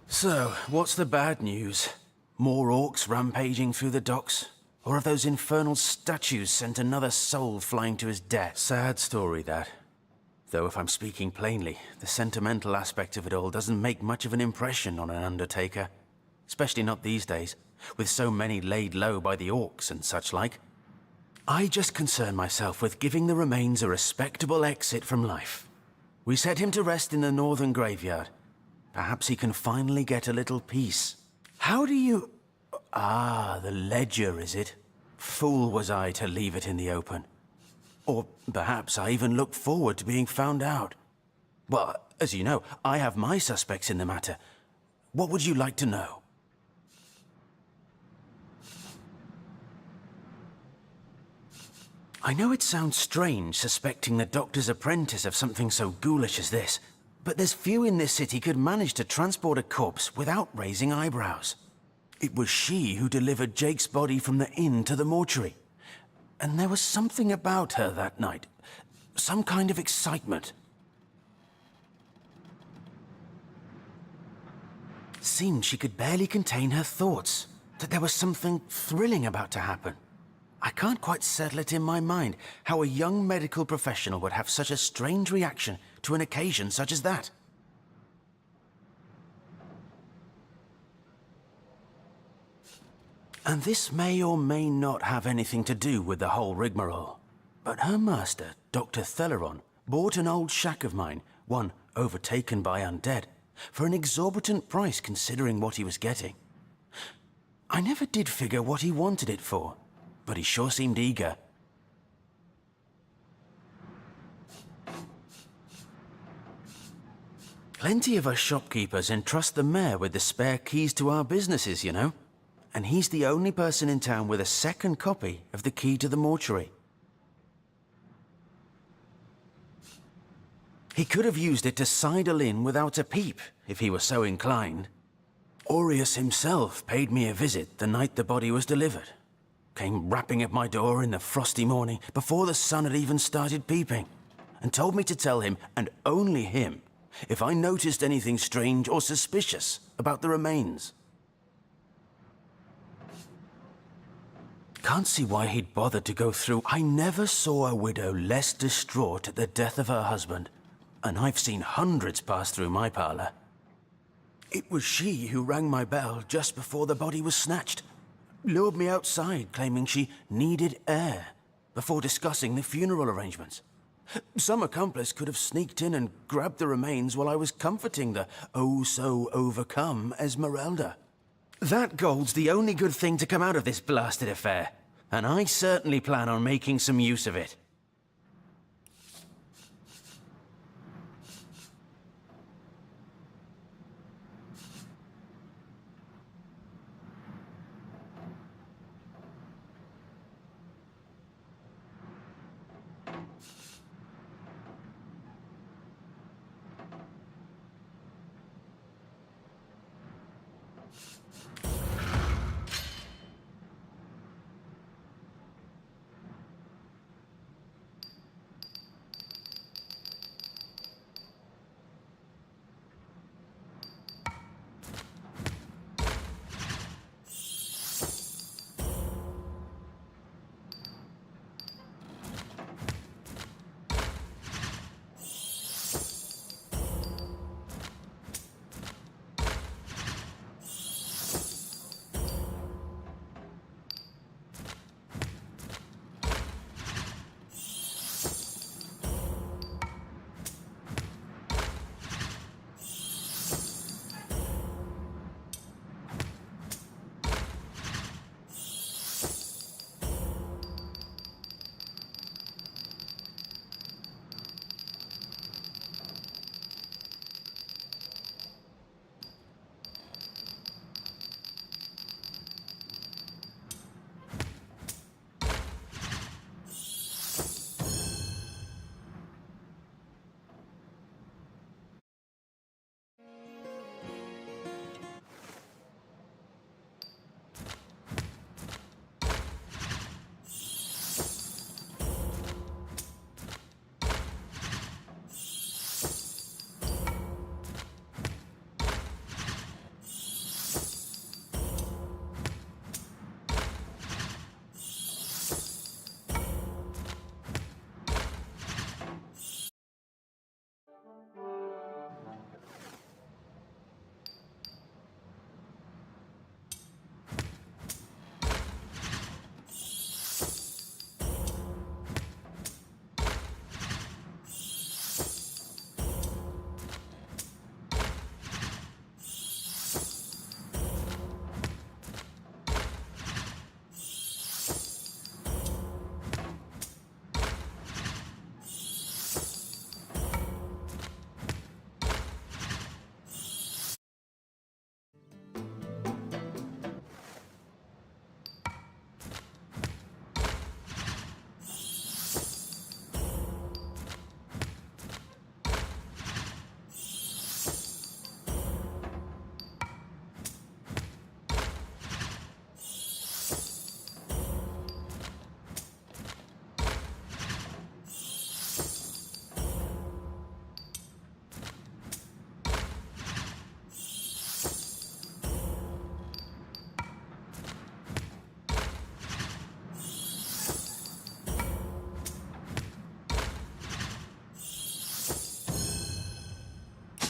So, what's the bad news? More orcs rampaging through the docks? Or have those infernal statues sent another soul flying to his death? Sad story, that. Though if I'm speaking plainly, the sentimental aspect of it all doesn't make much of an impression on an undertaker. Especially not these days, with so many laid low by the orcs and such like. I just concern myself with giving the remains a respectable exit from life. We set him to rest in the northern graveyard. Perhaps he can finally get a little peace. How do you... Ah, the ledger, is it? Fool was I to leave it in the open. Or perhaps I even looked forward to being found out. Well, As you know, I have my suspects in the matter. What would you like to know? I know it sounds strange suspecting the doctor's apprentice of something so ghoulish as this, but there's few in this city could manage to transport a corpse without raising eyebrows. It was she who delivered Jake's body from the inn to the mortuary. And there was something about her that night. Some kind of excitement. Seemed she could barely contain her thoughts, that there was something thrilling about to happen. I can't quite settle it in my mind how a young medical professional would have such a strange reaction to an occasion such as that. And this may or may not have anything to do with the whole rigmarole. But her master, Dr. Theleron, bought an old shack of mine, one overtaken by undead, for an exorbitant price considering what he was getting. I never did figure what he wanted it for, but he sure seemed eager. Plenty of us shopkeepers entrust the mayor with the spare keys to our businesses, you know. And he's the only person in town with a second copy of the key to the mortuary. He could have used it to sidle in without a peep, if he were so inclined. Aureus himself paid me a visit the night the body was delivered. Came rapping at my door in the frosty morning before the sun had even started peeping, and told me to tell him, and only him, if I noticed anything strange or suspicious about the remains. Can't see why he'd bothered to go through. I never saw a widow less distraught at the death of her husband, and I've seen hundreds pass through my parlor. It was she who rang my bell just before the body was snatched, lured me outside claiming she needed air before discussing the funeral arrangements. Some accomplice could have sneaked in and grabbed the remains while I was comforting the oh-so-overcome Esmeralda. That gold's the only good thing to come out of this blasted affair, and I certainly plan on making some use of it.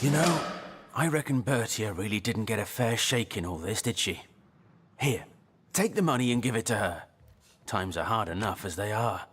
You know, I reckon Bertia really didn't get a fair shake in all this, did she? Here, take the money and give it to her. Times are hard enough as they are.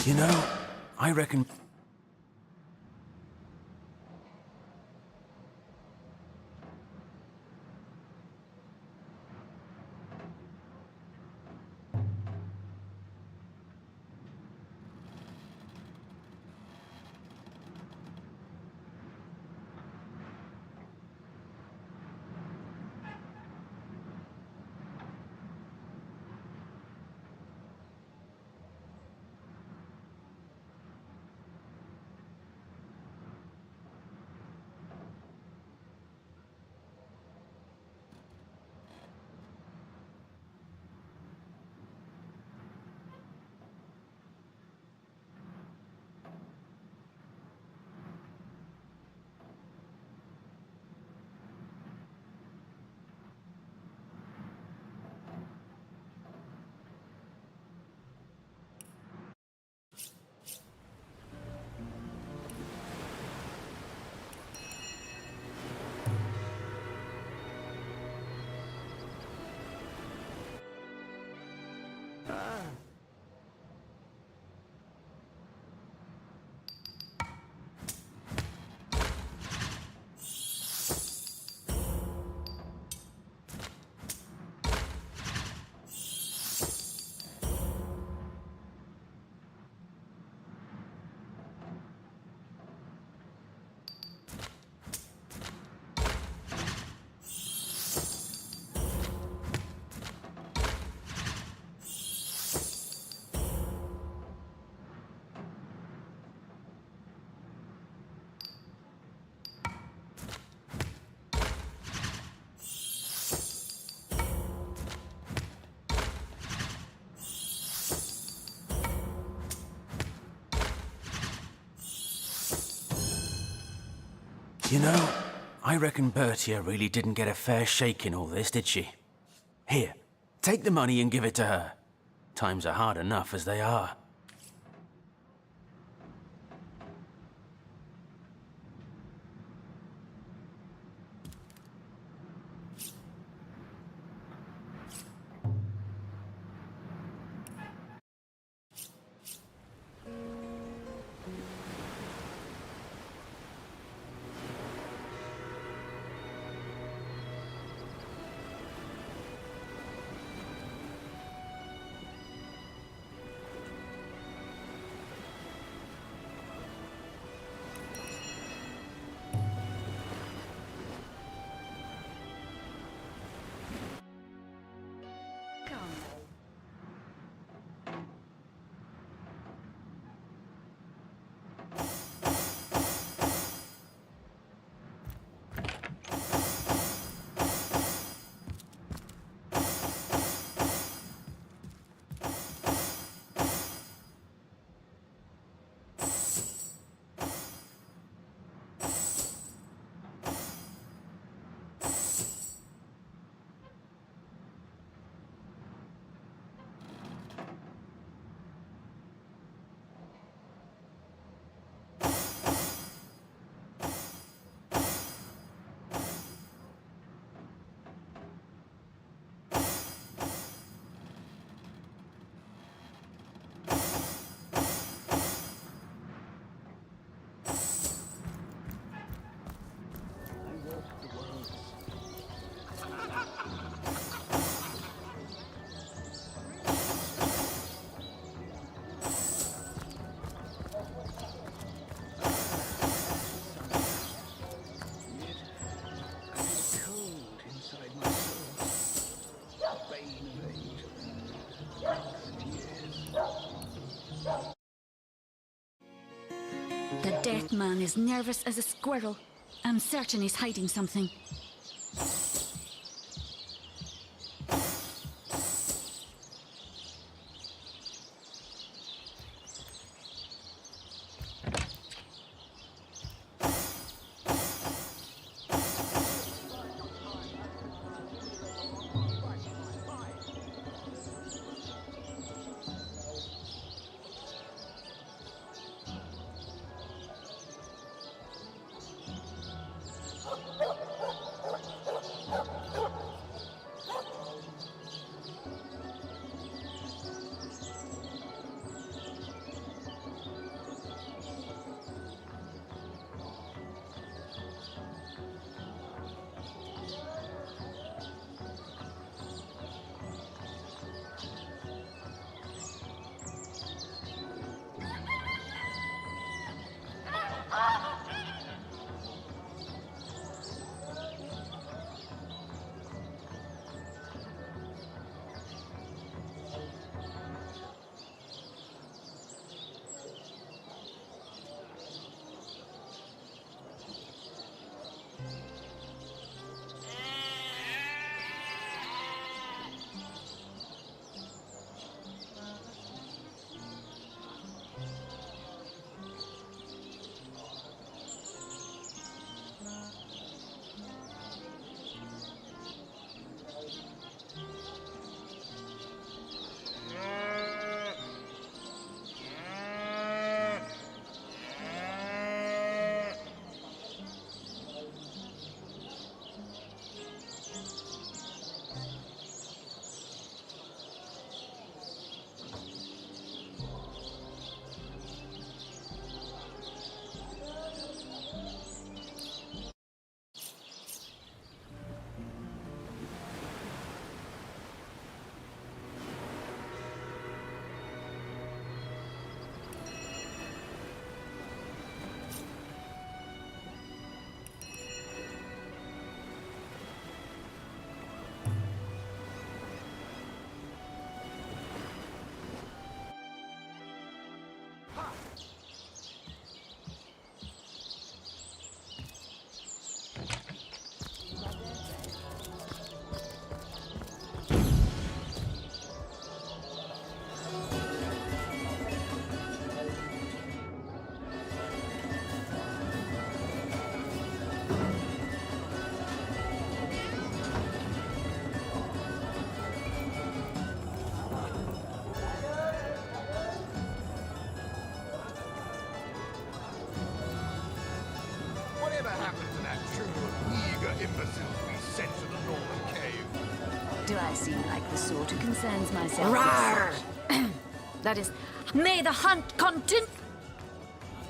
You know, I reckon... You know, I reckon Bertia really didn't get a fair shake in all this, did she? Here, take the money and give it to her. Times are hard enough as they are. The dead man is nervous as a squirrel. I'm certain he's hiding something. imbeciles be sent to the Northern Cave. Do I seem like the sort who concerns myself with Rawr! such? That is, may the hunt continue.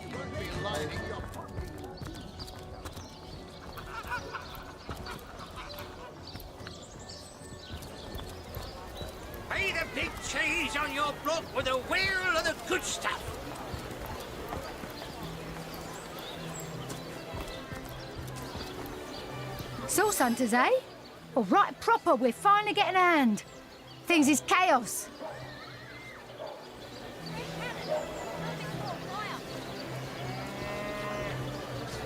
You won't be lining your Pay the big cheese on your block with a wheel of the good stuff. Source hunters, eh? Well, right proper, we're finally getting a hand. Things is chaos.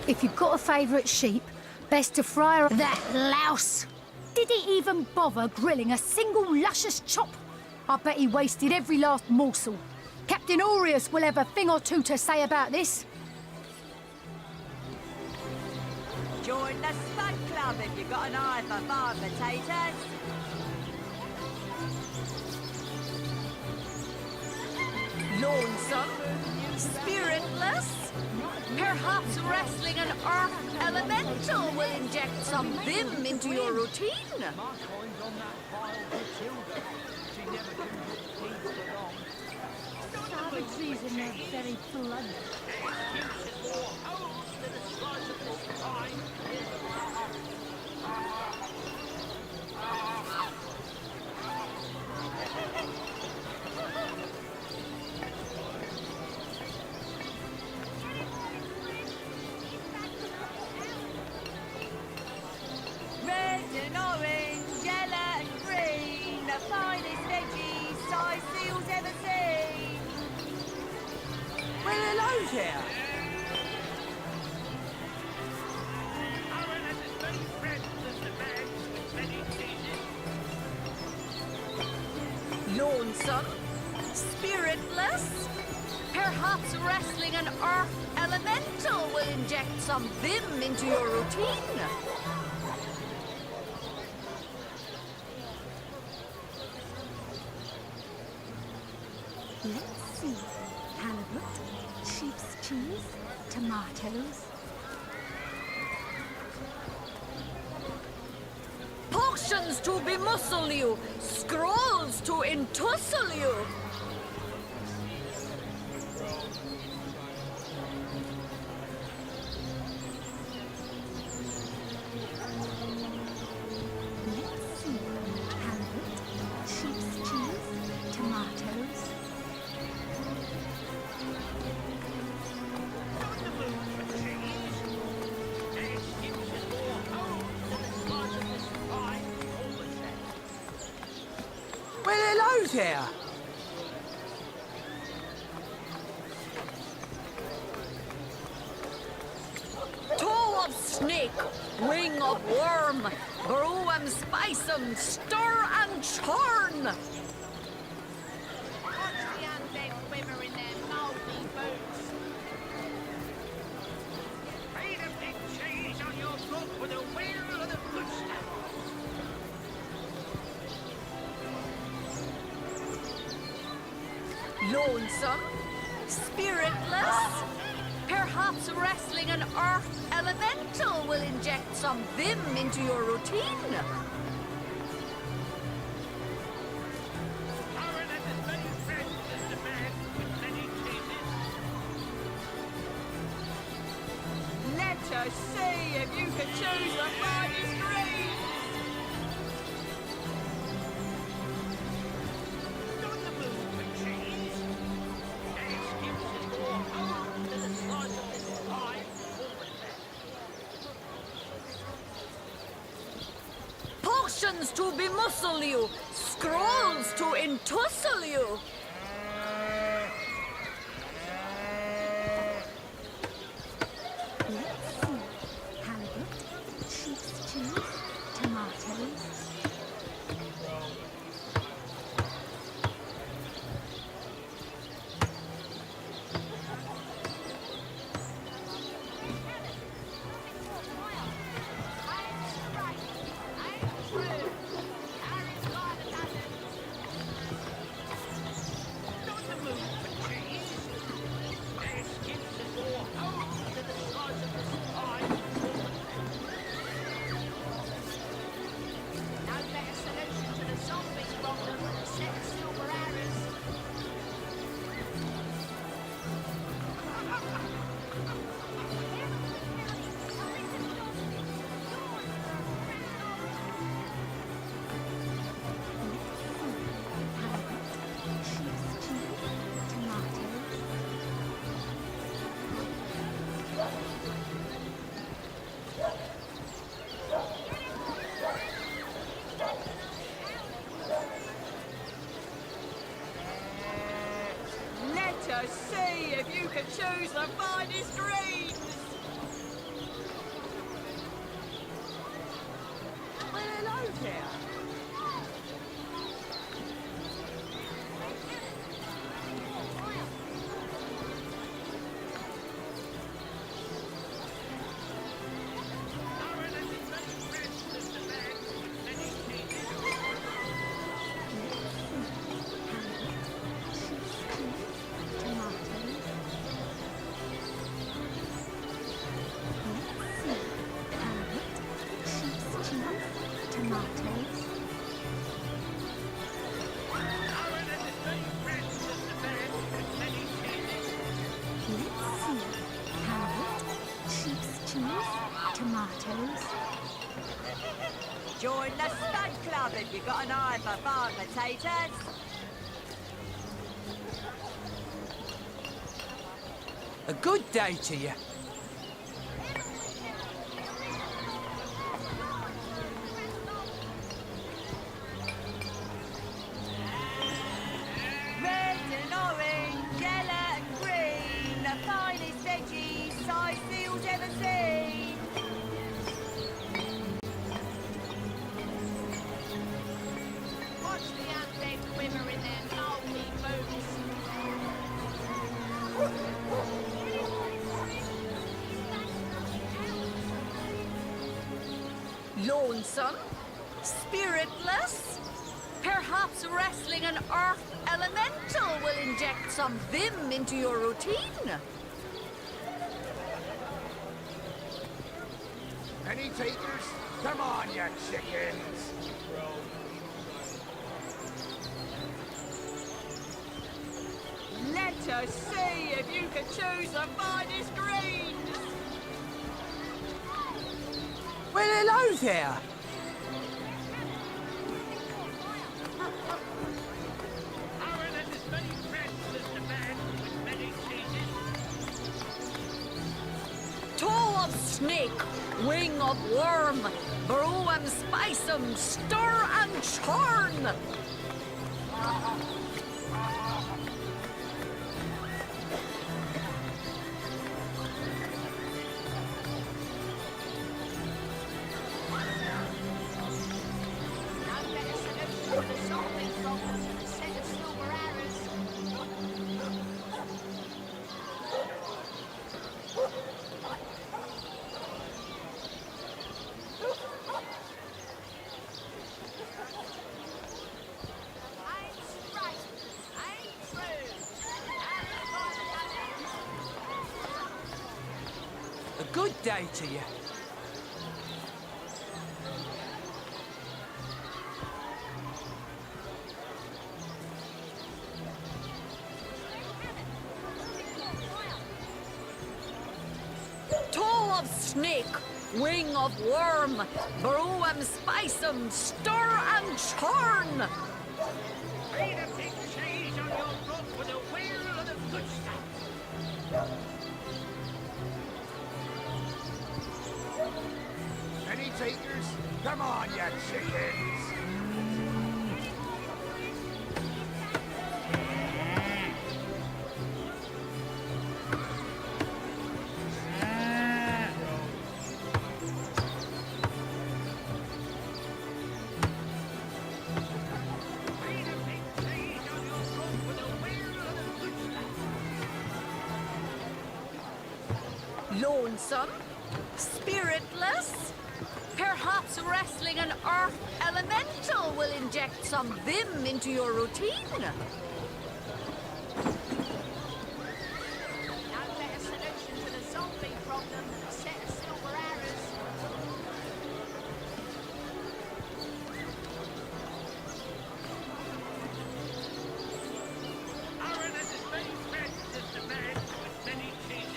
If you've got a favourite sheep, best to fry her. That louse! Did he even bother grilling a single luscious chop? I bet he wasted every last morsel. Captain Aureus will have a thing or two to say about this. Join the Spud Club if you've got an eye for farm potatoes. Lonesome, spiritless, perhaps wrestling an earth elemental will inject some vim into your routine. Savageries in their very blood. Red and orange, yellow and green, the finest veggies size seals ever seen. Well, hello there. Aaron has as many friends as the man with many cheeses. Lonesome, spiritless, perhaps wrestling an earth elemental will inject some vim into your routine. Let's see. Halibut, sheep's cheese, tomatoes. Potions to bemuscle you, scrolls to entussle you. Let's see. Halibut, sheep's cheese, tomatoes. Well, hello there. Toe of snake, wing of worm, brew 'em, spice 'em, stir and churn. Watch the undead quiver in their mouldy boots. Pay the big cheese on your block with a wheel of the good stuff. Lonesome, spiritless, perhaps wrestling an earth elemental will inject some vim into your routine. Aaron has as many friends as the man with many cheeses. Let us see if you can choose the finest green. Not the moon for cheese. An excuse is more home than a slice of this pie. Potions to bemuscle you, scrolls to entussle you. Let's see. Halibut, sheep's cheese, tomatoes. you could choose the finest greens. Well, hello there. Join the stud club if you've got an eye for farm potatoes. A good day to you. Red and orange, yellow and green, the finest veggies size seals ever seen. Watch the undead quiver in their gnarly boots. Lonesome? Spiritless? Perhaps wrestling an earth elemental will inject some vim into your routine. Any takers? Come on, you chickens! Let us see if you can choose the finest greens. Well, hello there. Toe of snake, wing of worm, brew 'em, spice 'em, stir and churn. A good day to you. Toe of snake, wing of worm, brew 'em, spice 'em, stir and churn. Read a big cheese on your book with a wheel of the good stuff. Any takers? Come on, you chickens! Lonesome? Spiritless? Perhaps wrestling an earth elemental will inject some vim into your routine. No better solution to the zombie problem than a set of silver arrows. Aaron and his main friend is the man with many cheeses.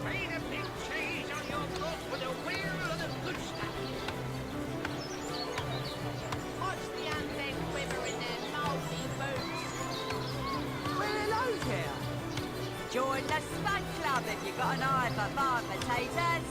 Read a big cheese on your book with a wheel of the good stuff. Watch the undead quiver in their gnarly boots. Well, hello there. Join the Spud Club if you've got an eye for farm potatoes.